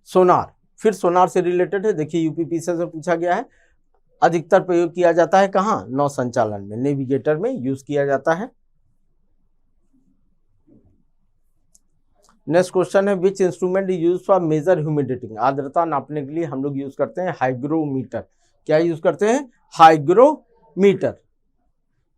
सोनार। फिर सोनार से रिलेटेड है। देखिए यूपी पीसीएस से पूछा गया है। अधिकतर प्रयोग किया जाता है कहाँ? नौ संचालन में, नेविगेटर में यूज किया जाता है। नेक्स्ट क्वेश्चन है, which instrument is use for measure humidity? आर्द्रता नापने के लिए हम लोग यूज करते हैं हाइग्रोमीटर। क्या यूज करते हैं? हाइग्रोमीटर।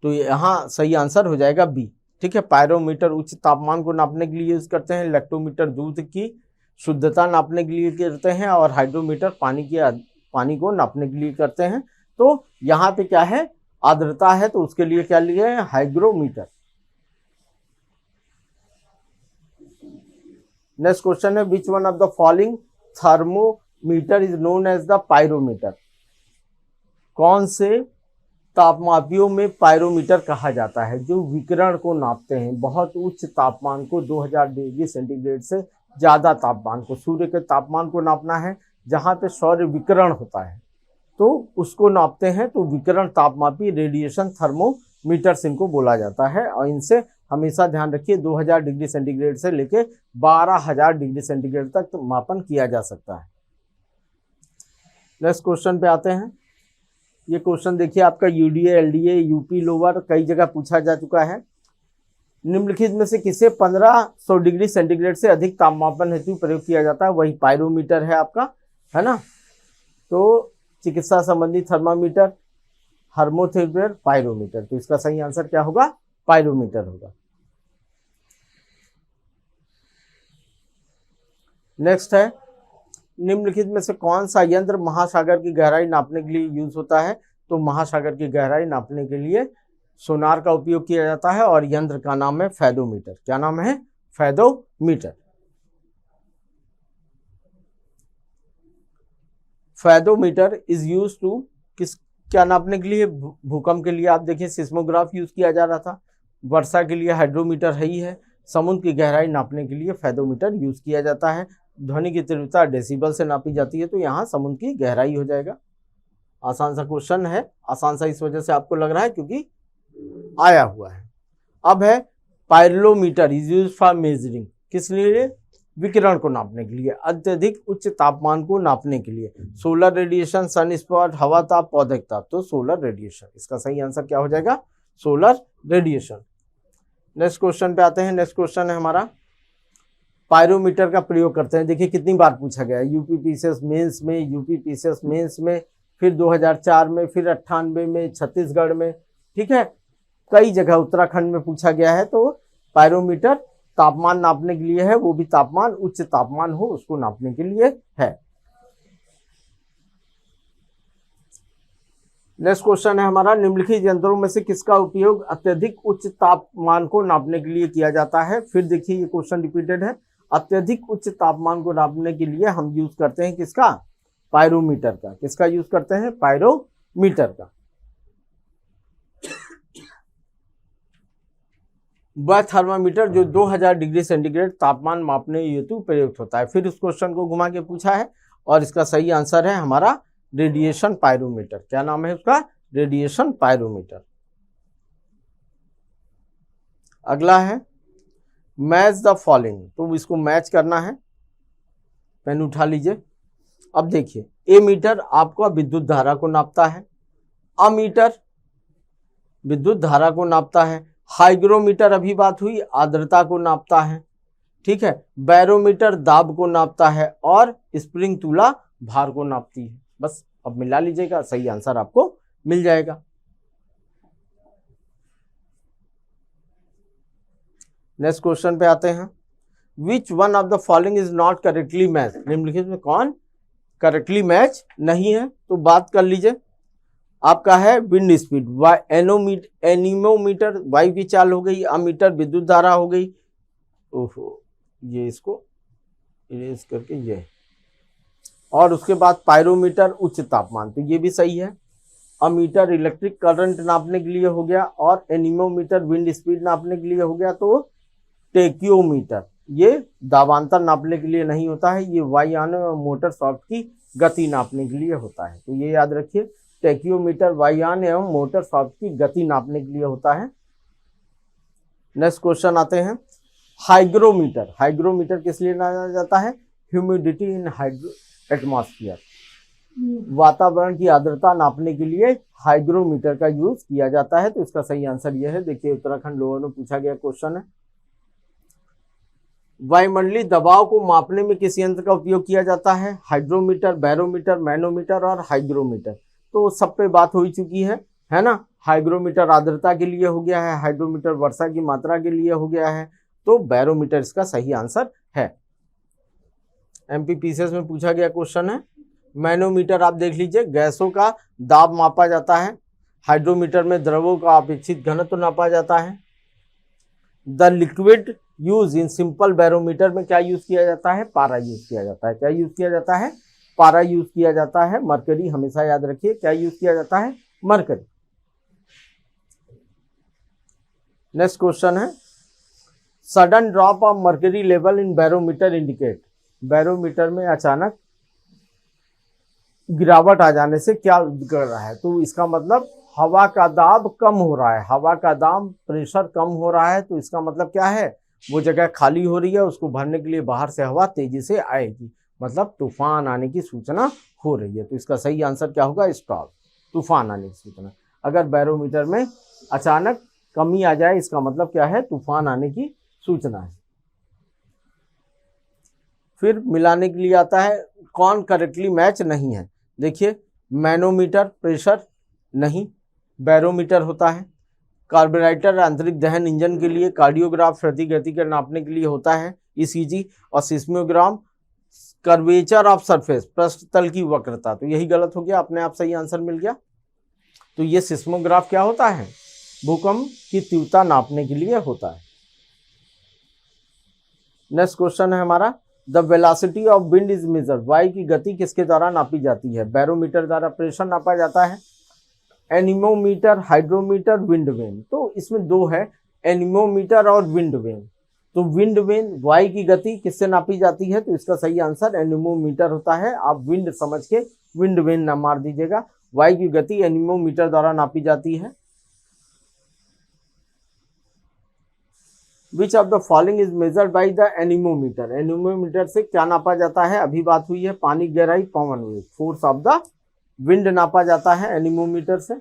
तो यहाँ सही आंसर हो जाएगा बी। ठीक है। पायरोमीटर उच्च तापमान को नापने के लिए यूज करते हैं। इलेक्ट्रोमीटर दूध की शुद्धता नापने के लिए करते हैं, और हाइड्रोमीटर पानी को नापने के लिए करते हैं। तो यहाँ पे क्या है? आर्द्रता है, तो उसके लिए क्या लिए हैं? हाइग्रोमीटर। नेक्स्ट क्वेश्चन है, which one of the following thermometer is known as the pyrometer? कौन से तापमापियों में पायरोमीटर कहा जाता है? जो विकिरण को नापते हैं, बहुत उच्च तापमान को, 2000 डिग्री सेंटीग्रेड से ज्यादा तापमान को, सूर्य के तापमान को नापना है, जहां पे सौर विकिरण होता है तो उसको नापते हैं। तो विकिरण तापमापी, रेडिएशन थर्मोमीटर्स इनको बोला जाता है। और इनसे हमेशा ध्यान रखिए 2000 डिग्री सेंटीग्रेड से लेके 12000 डिग्री सेंटीग्रेड तक तो मापन किया जा सकता है। नेक्स्ट क्वेश्चन पे आते हैं। ये क्वेश्चन देखिए आपका यूडीए, एलडीए, यूपी लोअर कई जगह पूछा जा चुका है। निम्नलिखित में से किसे 1500 डिग्री सेंटीग्रेड से अधिक तापमापन हेतु प्रयोग किया जाता है? वही पायरोमीटर है आपका, है ना। तो चिकित्सा संबंधी थर्मामीटर, थर्मोमीटर, पायरोमीटर। तो इसका सही आंसर क्या होगा? पायरोमीटर होगा। नेक्स्ट है, निम्नलिखित में से कौन सा यंत्र महासागर की गहराई नापने के लिए यूज होता है? तो महासागर की गहराई नापने के लिए सोनार का उपयोग किया जाता है और यंत्र का नाम है फेदोमीटर। क्या नाम है? Fathometer. Fathometer is use to क्या नापने के लिए? भूकंप के लिए आप देखिए सिस्मोग्राफ यूज किया जा रहा था, वर्षा के लिए हाइड्रोमीटर है ही है, समुद्र की गहराई नापने के लिए फेदोमीटर यूज किया जाता है, ध्वनि की तीव्रता डेसिबल से नापी जाती है, तो यहाँ समुद्र की गहराई हो जाएगा। आसान सा क्वेश्चन है, आसान सा इस वजह से आपको लग रहा है क्योंकि आया हुआ है। अब है pyrometer is used for measuring, किस लिए? विकिरण को नापने के लिए, अत्यधिक उच्च तापमान को नापने के लिए। सोलर रेडिएशन, सन स्पॉट, हवा ताप, पौधक ताप, तो सोलर रेडिएशन। इसका सही आंसर क्या हो जाएगा? Solar radiation. नेक्स्ट क्वेश्चन पे आते हैं। नेक्स्ट क्वेश्चन है हमारा, पायरोमीटर का प्रयोग करते हैं। देखिए कितनी बार पूछा गया है, यूपीपीसीएस मेंस में, यूपीपीसीएस मेंस में, फिर 2004 में, फिर 98 में, छत्तीसगढ़ में, ठीक है, कई जगह उत्तराखंड में पूछा गया है। तो पायरोमीटर तापमान नापने के लिए है, वो भी तापमान उच्च तापमान हो उसको नापने के लिए है। नेक्स्ट क्वेश्चन है हमारा, निम्नलिखित यंत्रों में से किसका उपयोग अत्यधिक उच्च तापमान को नापने के लिए किया जाता है? फिर देखिए ये क्वेश्चन रिपीटेड है। अत्यधिक उच्च तापमान को नापने के लिए हम यूज करते हैं किसका? पायरोमीटर का। किसका यूज करते हैं? पायरोमीटर का। वह थर्मामीटर जो 2000 डिग्री सेंटीग्रेड तापमान मापने हेतु प्रयुक्त होता है। फिर उस क्वेश्चन को घुमा के पूछा है और इसका सही आंसर है हमारा रेडिएशन पायरोमीटर। क्या नाम है उसका? Radiation pyrometer. अगला है मैच द फॉलोइंग, तो इसको मैच करना है। पेन उठा लीजिए। अब देखिए, ए मीटर आपका विद्युत धारा को नापता है, अमीटर विद्युत धारा को नापता है, हाइग्रोमीटर अभी बात हुई आर्द्रता को नापता है, ठीक है, बैरोमीटर दाब को नापता है और स्प्रिंग तुला भार को नापती है। बस अब मिला लीजिएगा, सही आंसर आपको मिल जाएगा। नेक्स्ट क्वेश्चन पे आते हैं। विच one of the following is not correctly match? निम्नलिखित में कौन करेक्टली मैच नहीं है? तो बात कर लीजिए, आपका है विंड स्पीड, एनीमोमीटर वायु की चाल हो गई, अमीटर विद्युत धारा हो गई, ओहो ये इसको इरेज करके ये, और उसके बाद पायरोमीटर उच्च तापमान, तो ये भी सही है। अमीटर इलेक्ट्रिक करंट नापने के लिए हो गया और एनीमोमीटर विंड स्पीड नापने के लिए हो गया। तो टेक्योमीटर ये दाबांतर नापने के लिए नहीं होता है, ये वायुयान और मोटर शॉफ्ट की गति नापने के लिए होता है। तो ये याद रखिए, टेक्योमीटर वायुयान एवं मोटर शॉफ्ट की गति नापने के लिए होता है। नेक्स्ट क्वेश्चन आते हैं, हाइग्रोमीटर। हाइग्रोमीटर किस लिए जाना जाता है? ह्यूमिडिटी इन एटमॉस्फेयर, वातावरण की आर्द्रता नापने के लिए हाइग्रोमीटर का यूज किया जाता है। तो इसका सही आंसर यह है। देखिए उत्तराखंड लोगों में पूछा गया क्वेश्चन है। वायुमंडलीय दबाव को मापने में किस यंत्र का उपयोग किया जाता है? हाइड्रोमीटर, बैरोमीटर, मैनोमीटर और हाइग्रोमीटर। तो सब पे बात हो चुकी है ना। हाइग्रोमीटर आर्द्रता के लिए हो गया है, हाइड्रोमीटर वर्षा की मात्रा के लिए हो गया है, तो बैरोमीटर इसका सही आंसर है। एमपीपीसीएस में पूछा गया क्वेश्चन है। मैनोमीटर आप देख लीजिए, गैसों का दाब मापा जाता है। हाइड्रोमीटर में द्रवों का अपेक्षित घनत्व नापा जाता है। The liquid use in simple barometer में क्या यूज किया जाता है? पारा यूज किया जाता है। क्या यूज किया जाता है? पारा यूज किया जाता है। मरकरी हमेशा याद रखिए, क्या यूज किया जाता है? मरकरी। नेक्स्ट क्वेश्चन है, sudden drop of mercury level in barometer indicate. Barometer में अचानक गिरावट आ जाने से क्या कर रहा है? तो इसका मतलब हवा का दाब कम हो रहा है, हवा का दाब प्रेशर कम हो रहा है। तो इसका मतलब क्या है? वो जगह खाली हो रही है, उसको भरने के लिए बाहर से हवा तेजी से आएगी, मतलब तूफान आने की सूचना हो रही है। तो इसका सही आंसर क्या होगा? स्टॉर्म, तूफान आने की सूचना। अगर बैरोमीटर में अचानक कमी आ जाए इसका मतलब क्या है, तूफान आने की सूचना है। फिर मिलाने के लिए आता है कौन करेक्टली मैच नहीं है। देखिए मैनोमीटर प्रेशर नहीं, बैरोमीटर होता है, कार्बोरेटर आंतरिक दहन इंजन के लिए, कार्डियोग्राफ हृदय गति को नापने के लिए होता है ईसीजी, और सिस्मोग्राम कर्वेचर ऑफ सरफेस पृष्ठ तल की वक्रता। तो यही गलत हो गया, अपने आप सही आंसर मिल गया। तो ये सिस्मोग्राफ क्या होता है, भूकंप की तीव्रता नापने के लिए होता है। नेक्स्ट क्वेश्चन है हमारा, the velocity of wind is measured, वायु की गति किसके द्वारा नापी जाती है। बैरोमीटर द्वारा प्रेशर नापा जाता है, एनीमोमीटर, हाइड्रोमीटर, विंड वेन। तो इसमें दो है, एनीमोमीटर और विंड वेन। तो विंड वेन वायु की गति किससे नापी जाती है, तो इसका सही आंसर एनीमोमीटर होता है। आप विंड समझ के विंड वेन ना मार दीजिएगा, वायु की गति एनीमोमीटर द्वारा नापी जाती है। Which of the following is measured by the anemometer, anemometer से क्या नापा जाता है, अभी बात हुई है, पानी गहराई, पवन वेग, फोर्स ऑफ द विंड नापा जाता है एनीमोमीटर से।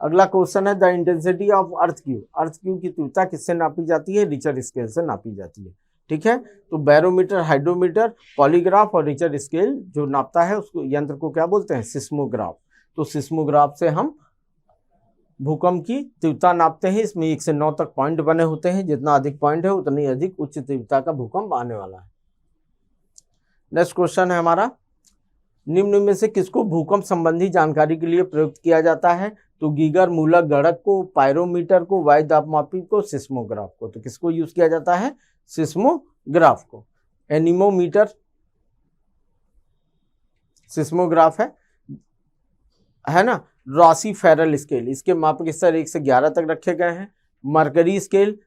अगला क्वेश्चन है, the intensity of earth Q, earth Q की तीव्रता किससे नापी जाती है, रिचर स्केल से नापी जाती है। ठीक है, तो बैरोमीटर, हाइड्रोमीटर, पॉलीग्राफ और रिचर स्केल जो नापता है उसको यंत्र को क्या बोलते हैं, सिस्मोग्राफ। तो सिस्मोग्राफ से हम भूकंप की तीव्रता नापते हैं। इसमें 1 से 9 तक पॉइंट बने होते हैं, जितना अधिक पॉइंट है उतनी अधिक उच्च तीव्रता का भूकंप आने वाला है। नेक्स्ट क्वेश्चन है हमारा, निम्न में से किसको भूकंप संबंधी जानकारी के लिए प्रयुक्त किया जाता है, तो गीगर, मूलक, गणक को, पायरोमीटर को, वायु दाबमापी को, सिस्मोग्राफ को। तो किसको यूज किया जाता है, सिस्मोग्राफ को। एनीमोमीटर सिस्मोग्राफ है ना। रॉसी फेरल स्केल, इसके मापक स्तर 1 से 11 तक रखे गए हैं। मरकरी स्केल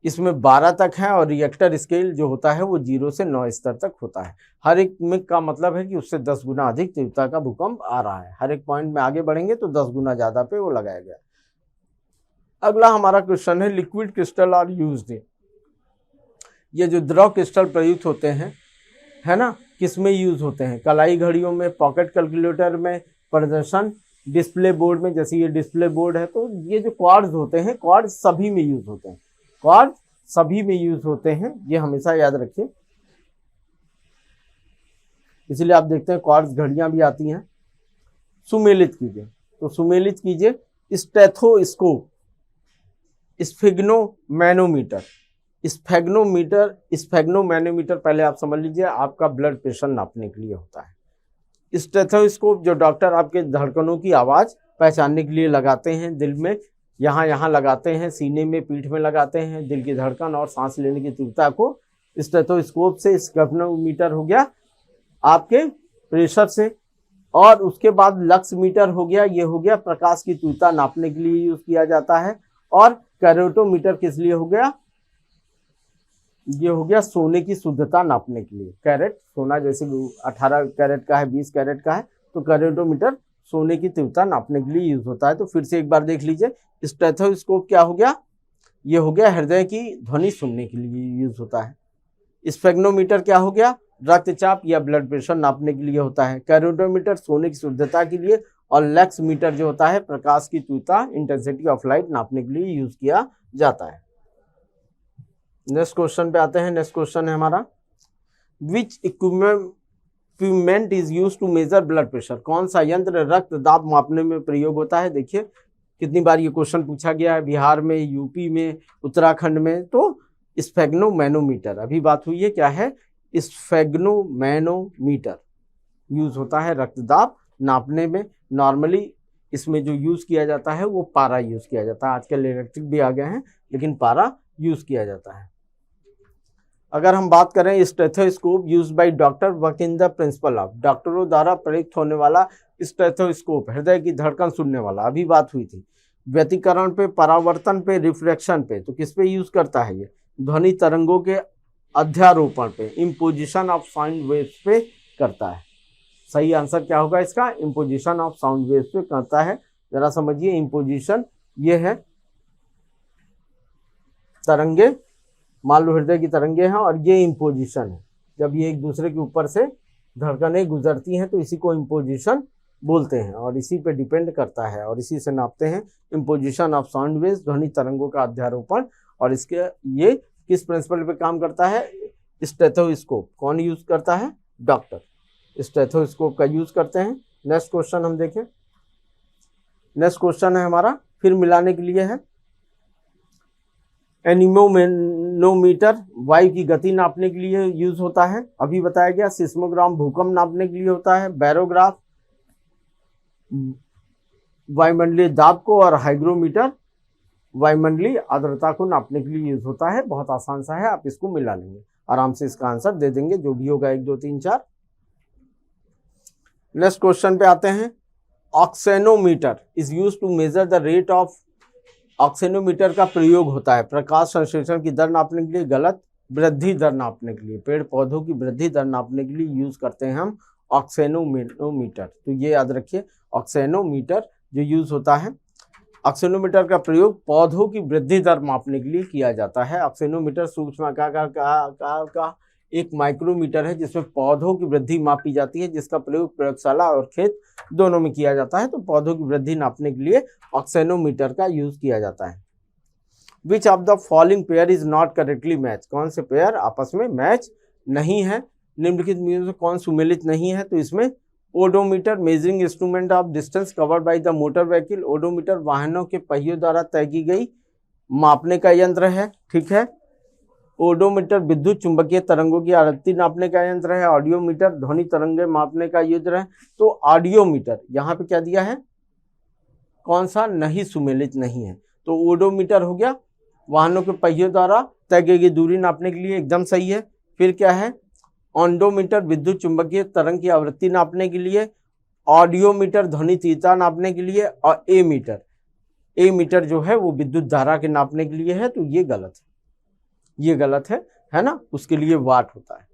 इसमें 12 तक है, और रिएक्टर स्केल जो होता है वो 0 से 9 स्तर तक होता है। हर एक में का मतलब है कि उससे 10 गुना अधिक तीव्रता का भूकंप आ रहा है। हर एक पॉइंट में आगे बढ़ेंगे तो 10 गुना ज्यादा पे वो लगाया गया। अगला हमारा क्वेश्चन है, लिक्विड क्रिस्टल आर यूज्ड, ये जो द्रव क्रिस्टल प्रयुक्त होते हैं है ना, किस में यूज होते हैं, कलाई घड़ियों में, पॉकेट कैलकुलेटर में, प्रदर्शन डिस्प्ले बोर्ड में, जैसे ये डिस्प्ले बोर्ड है। तो ये जो क्वार्ट्ज होते हैं, क्वार्ट्ज सभी में यूज होते हैं, क्वार्ट्ज सभी में यूज होते हैं, ये हमेशा याद रखिए। इसलिए आप देखते हैं क्वार्ट्ज घड़ियां भी आती हैं। सुमेलित कीजिए, तो सुमेलित कीजिए, स्टेथोस्कोप, स्फिग्नोमैनोमीटर, स्फेग्नोमैनोमीटर पहले आप समझ लीजिए, आपका ब्लड प्रेशर नापने के लिए होता है। स्टेथोस्कोप जो डॉक्टर आपके धड़कनों की आवाज पहचानने के लिए लगाते हैं, दिल में यहाँ लगाते हैं, सीने में, पीठ में लगाते हैं, दिल की धड़कन और सांस लेने की तीव्रता को स्टेथोस्कोप से, स्फेग्नोमीटर हो गया आपके प्रेशर से, और उसके बाद लक्स मीटर हो गया, ये हो गया प्रकाश की तीव्रता नापने के लिए यूज किया जाता है। और कैरेटोमीटर किस लिए हो गया, ये हो गया सोने की शुद्धता नापने के लिए। कैरेट सोना, जैसे 18 कैरेट का है, 20 कैरेट का है, तो कैरेटोमीटर सोने की तीव्रता नापने के लिए यूज होता है। तो फिर से एक बार देख लीजिए, स्टेथोस्कोप क्या हो गया, ये हो गया हृदय की ध्वनि सुनने के लिए यूज होता है। स्फेग्नोमीटर क्या हो गया, रक्तचाप या ब्लड प्रेशर नापने के लिए होता है। कैरेटोमीटर सोने की शुद्धता के लिए, और लक्स मीटर जो होता है प्रकाश की तीव्रता, इंटेंसिटी ऑफ लाइट नापने के लिए यूज किया जाता है। नेक्स्ट क्वेश्चन पे आते हैं। नेक्स्ट क्वेश्चन है हमारा, which equipment is use to measure blood pressure, कौन सा यंत्र रक्त दाब मापने में प्रयोग होता है। देखिए कितनी बार ये क्वेश्चन पूछा गया है, बिहार में, यूपी में, उत्तराखंड में। तो स्फेग्नोमैनोमीटर, अभी बात हुई है, क्या है, स्फेग्नोमैनोमीटर यूज होता है रक्तदाब नापने में। नॉर्मली इसमें जो यूज किया जाता है वो पारा यूज किया जाता है, आजकल इलेक्ट्रिक भी आ गए हैं, लेकिन पारा यूज किया जाता है। अगर हम बात करें stethoscope use by doctor work in the principle of, डॉक्टरों द्वारा प्रयुक्त होने वाला स्टेथोस्कोप, हृदय की धड़कन सुनने वाला, अभी बात हुई थी। व्यतिकरण पे, परावर्तन पे, रिफ्लेक्शन पे, तो किस पे यूज करता है ये, ध्वनि तरंगों के अध्यारोपण पे, इम्पोजिशन ऑफ साउंड वेव्स पे करता है। सही आंसर क्या होगा इसका, इम्पोजिशन ऑफ साउंड वेव्स पे करता है। जरा समझिए, इम्पोजिशन ये है तरंगे, मान लो हृदय की तरंगे हैं, और ये इम्पोजिशन है, जब ये एक दूसरे के ऊपर से धड़कनें गुजरती हैं तो इसी को इम्पोजिशन बोलते हैं और इसी पे डिपेंड करता है और इसी से नापते हैं। इम्पोजिशन ऑफ साउंड वेव्स, ध्वनि तरंगों का अध्यारोपण, और इसके ये किस प्रिंसिपल पे काम करता है? स्टेथोस्कोप। कौन यूज करता है? डॉक्टर स्टेथोस्कोप का यूज करते हैं। नेक्स्ट क्वेश्चन हम देखें। नेक्स्ट क्वेश्चन है हमारा फिर मिलाने के लिए है। एनीमोमीटर वायु की गति नापने के लिए यूज होता है, अभी बताया गया। सिस्मोग्राम भूकंप नापने के लिए होता है। बैरोग्राफ वायुमंडलीय दाब को, और हाइग्रोमीटर वायुमंडलीय आर्द्रता को नापने के लिए यूज होता है। बहुत आसान सा है, आप इसको मिला लेंगे आराम से, इसका आंसर दे देंगे जो भी होगा 1 2 3 4। नेक्स्ट क्वेश्चन पे आते हैं। Auxanometer is use to measure the rate of, auxanometer का प्रयोग होता है प्रकाश संश्लेषण की दर नापने के लिए, गलत, वृद्धि दर नापने के लिए, पेड़ पौधों की वृद्धि दर नापने के लिए यूज करते हैं हम ऑक्सेनोमीटर। तो ये याद रखिए, ऑक्सेनोमीटर जो यूज होता है, ऑक्सेनोमीटर का प्रयोग पौधों की वृद्धि दर मापने के लिए किया जाता है। ऑक्सेनोमीटर सूक्ष्म आकार का एक माइक्रोमीटर है जिसमें पौधों की वृद्धि मापी जाती है, जिसका प्रयोग प्रयोगशाला और खेत दोनों में किया जाता है। तो पौधों की वृद्धि नापने के लिए ऑक्सेनोमीटर का यूज किया जाता है। Which of the following pair is not correctly match, कौन से पेयर आपस में मैच नहीं है? निम्नलिखित में से कौन सुमेलित नहीं है? तो इसमें odometer measuring instrument of distance covered by the motor vehicle, odometer वाहनों के पहियों द्वारा तय की गई मापने का यंत्र है, ठीक है। ओडोमीटर विद्युत चुंबकीय तरंगों की आवृत्ति नापने का यंत्र है। ऑडियोमीटर ध्वनि तरंगें मापने का यंत्र है। तो ऑडियोमीटर यहाँ पे क्या दिया है, कौन सा नहीं सुमेलित नहीं है, तो ओडोमीटर हो गया वाहनों के पहियों द्वारा तय की गई दूरी नापने के लिए, एकदम सही है। फिर क्या है, ऑन्डोमीटर विद्युत चुंबकीय तरंग की आवृत्ति नापने के लिए, ऑडियोमीटर ध्वनि तीव्रता नापने के लिए, और ए मीटर जो है वो विद्युत धारा के नापने के लिए है। तो ये गलत है, ये गलत है ना, उसके लिए वाट होता है।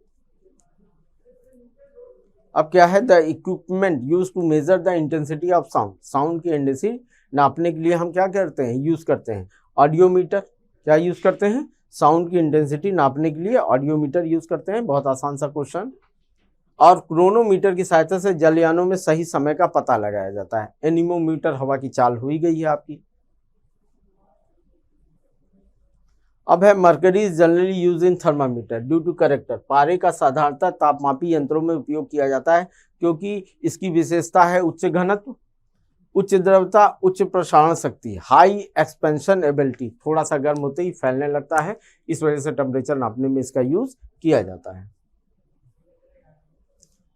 अब क्या है, the equipment use to measure the intensity of sound, sound की इंटेंसिटी नापने के लिए हम क्या करते हैं, यूज करते हैं ऑडियोमीटर। क्या यूज करते हैं, साउंड की इंटेंसिटी नापने के लिए ऑडियोमीटर यूज करते हैं। बहुत आसान सा क्वेश्चन। और क्रोनोमीटर की सहायता से जलयानों में सही समय का पता लगाया जाता है। एनीमोमीटर हवा की चाल हुई गई है आपकी। अब है mercury is generally use in thermometer due to character, पारे का साधारणतः तापमापी यंत्रों में उपयोग किया जाता है क्योंकि इसकी विशेषता है उच्च घनत्व, उच्च द्रव्यता, उच्च प्रसारण शक्ति, हाई एक्सपेंशन एबिलिटी, थोड़ा सा गर्म होते ही फैलने लगता है, इस वजह से टेम्परेचर नापने में इसका यूज किया जाता है।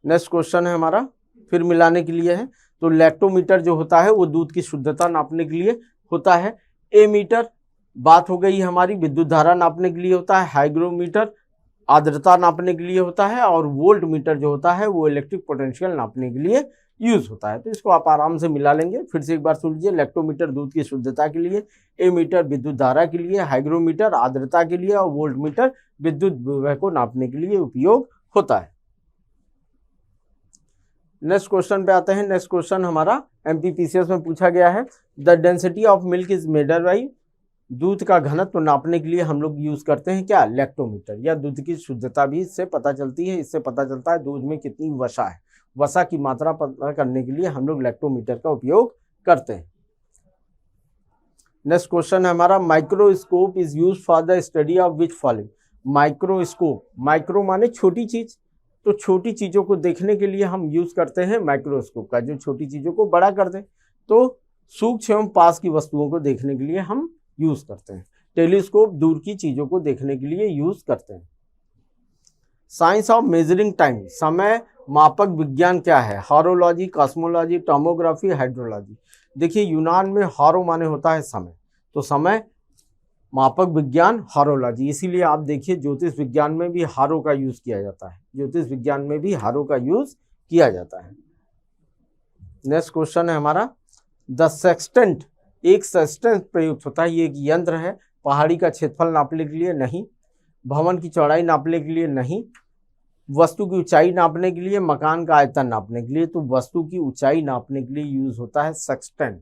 नेक्स्ट क्वेश्चन है हमारा फिर मिलाने के लिए है। तो लैक्टोमीटर जो होता है वो दूध की शुद्धता नापने के लिए होता है। ए मीटर बात हो गई हमारी विद्युत धारा नापने के लिए होता है। हाइग्रोमीटर आर्द्रता नापने के लिए होता है। और वोल्ट मीटर जो होता है वो इलेक्ट्रिक पोटेंशियल नापने के लिए यूज होता है। तो इसको आप आराम से मिला लेंगे। फिर से एक बार सुन लीजिए, लैक्टोमीटर दूध की शुद्धता के लिए, ए मीटर विद्युत धारा के लिए, हाइग्रोमीटर आर्द्रता के लिए, और वोल्ट मीटर विद्युत विभव को नापने के लिए उपयोग होता है। नेक्स्ट क्वेश्चन पे आते हैं। नेक्स्ट क्वेश्चन हमारा एमपीपीसीएस में पूछा गया है। The density of milk is measured by, दूध का घनत्व नापने के लिए हम लोग यूज करते हैं क्या, लैक्टोमीटर। या दूध की शुद्धता भी इससे पता चलती है, इससे पता चलता है दूध में कितनी वसा है, वसा की मात्रा पता करने के लिए हम लोग लैक्टोमीटर का उपयोग करते हैं। नेक्स्ट क्वेश्चन है हमारा, microscope is use for the study of which following. Microscope, micro माने छोटी चीज, तो छोटी चीजों को देखने के लिए हम यूज करते हैं माइक्रोस्कोप का, जो छोटी चीजों को बड़ा कर दे। तो सूक्ष्म एवं पास की वस्तुओं को देखने के लिए हम यूज करते हैं। टेलीस्कोप दूर की चीजों को देखने के लिए यूज करते हैं। साइंस ऑफ मेजरिंग टाइम, समय मापक विज्ञान क्या है, हॉरोलॉजी, कॉस्मोलॉजी, टोमोग्राफी, हाइड्रोलॉजी। देखिए यूनान में हॉरो माने होता है समय, तो समय मापक विज्ञान हॉरोलॉजी। इसीलिए आप देखिए ज्योतिष विज्ञान में भी हारो का यूज किया जाता है, ज्योतिष विज्ञान में भी हारो का यूज किया जाता है। नेक्स्ट क्वेश्चन है हमारा, द सेक्सटेंट, एक सेक्सटेंट प्रयुक्त होता है, ये एक यंत्र है। पहाड़ी का क्षेत्रफल नापने के लिए नहीं, भवन की चौड़ाई नापने के लिए नहीं, वस्तु की ऊंचाई नापने के लिए, मकान का आयतन नापने के लिए। तो वस्तु की ऊंचाई नापने के लिए यूज होता है सेक्सटेंट,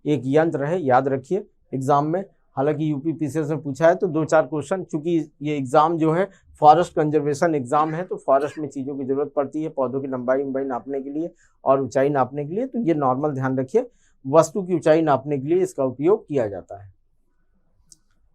एक यंत्र है, याद रखिए एग्जाम में। हालांकि यूपी पीसीएस में पूछा है तो 2-4 क्वेश्चन, चूंकि ये एग्जाम जो है फॉरेस्ट कंजर्वेशन एग्जाम है तो फॉरेस्ट में चीज़ों की जरूरत पड़ती है, पौधों की लंबाई नापने के लिए और ऊंचाई नापने के लिए, तो ये नॉर्मल ध्यान रखिए, वस्तु की ऊंचाई नापने के लिए इसका उपयोग किया जाता है।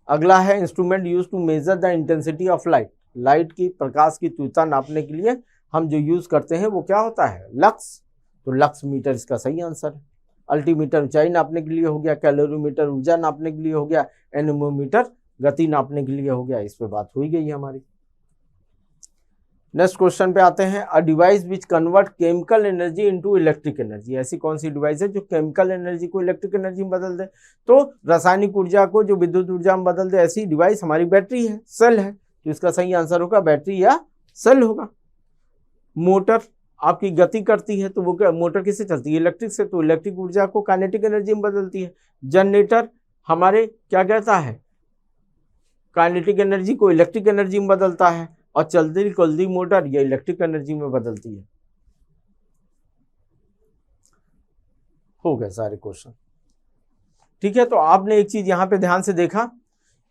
अगला है instrument use to measure the intensity of light. Light की, प्रकाश की तीव्रता नापने के लिए हम जो यूज करते हैं वो क्या होता है? लक्स। तो लक्स मीटर इसका सही आंसर है। अल्टीमीटर ऊंचाई नापने के लिए हो गया, कैलोरीमीटर ऊर्जा नापने के लिए हो गया, एनेमोमीटर गति नापने के लिए हो गया। इस पे बात हो ही गई हमारी। नेक्स्ट क्वेश्चन पे आते हैं। A device which convert chemical energy into electric energy. ऐसी कौन सी डिवाइस है जो केमिकल एनर्जी को इलेक्ट्रिक एनर्जी में बदल दे? तो रासायनिक ऊर्जा को जो विद्युत ऊर्जा में बदल दे, ऐसी डिवाइस हमारी बैटरी है, सेल है। तो इसका सही आंसर होगा बैटरी या सेल होगा। मोटर आपकी गति करती है तो वो क्या, मोटर किससे चलती है? इलेक्ट्रिक से, तो इलेक्ट्रिक ऊर्जा को काइनेटिक एनर्जी में बदलती है। जनरेटर हमारे क्या कहता है? काइनेटिक एनर्जी को इलेक्ट्रिक एनर्जी में बदलता है। और चलती कुलती मोटर या इलेक्ट्रिक एनर्जी में बदलती है। हो गए सारे क्वेश्चन, ठीक है। तो आपने एक चीज यहां पे ध्यान से देखा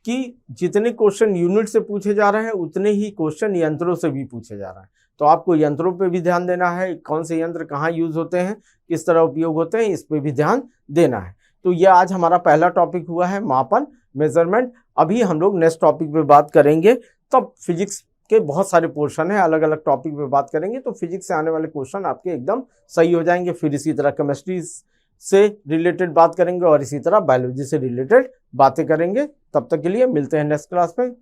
कि जितने क्वेश्चन यूनिट से पूछे जा रहे हैं उतने ही क्वेश्चन यंत्रों से भी पूछे जा रहे हैं। तो आपको यंत्रों पे भी ध्यान देना है, कौन से यंत्र कहाँ यूज होते हैं, किस तरह उपयोग होते हैं, इस पे भी ध्यान देना है। तो यह आज हमारा पहला टॉपिक हुआ है, मापन, मेजरमेंट। अभी हम लोग नेक्स्ट टॉपिक पे बात करेंगे, तब फिजिक्स के बहुत सारे पोर्शन है, अलग अलग टॉपिक पे बात करेंगे, तो फिजिक्स से आने वाले क्वेश्चन आपके एकदम सही हो जाएंगे। फिर इसी तरह केमिस्ट्री से रिलेटेड बात करेंगे और इसी तरह बायोलॉजी से रिलेटेड बातें करेंगे। तब तक के लिए मिलते हैं नेक्स्ट क्लास में।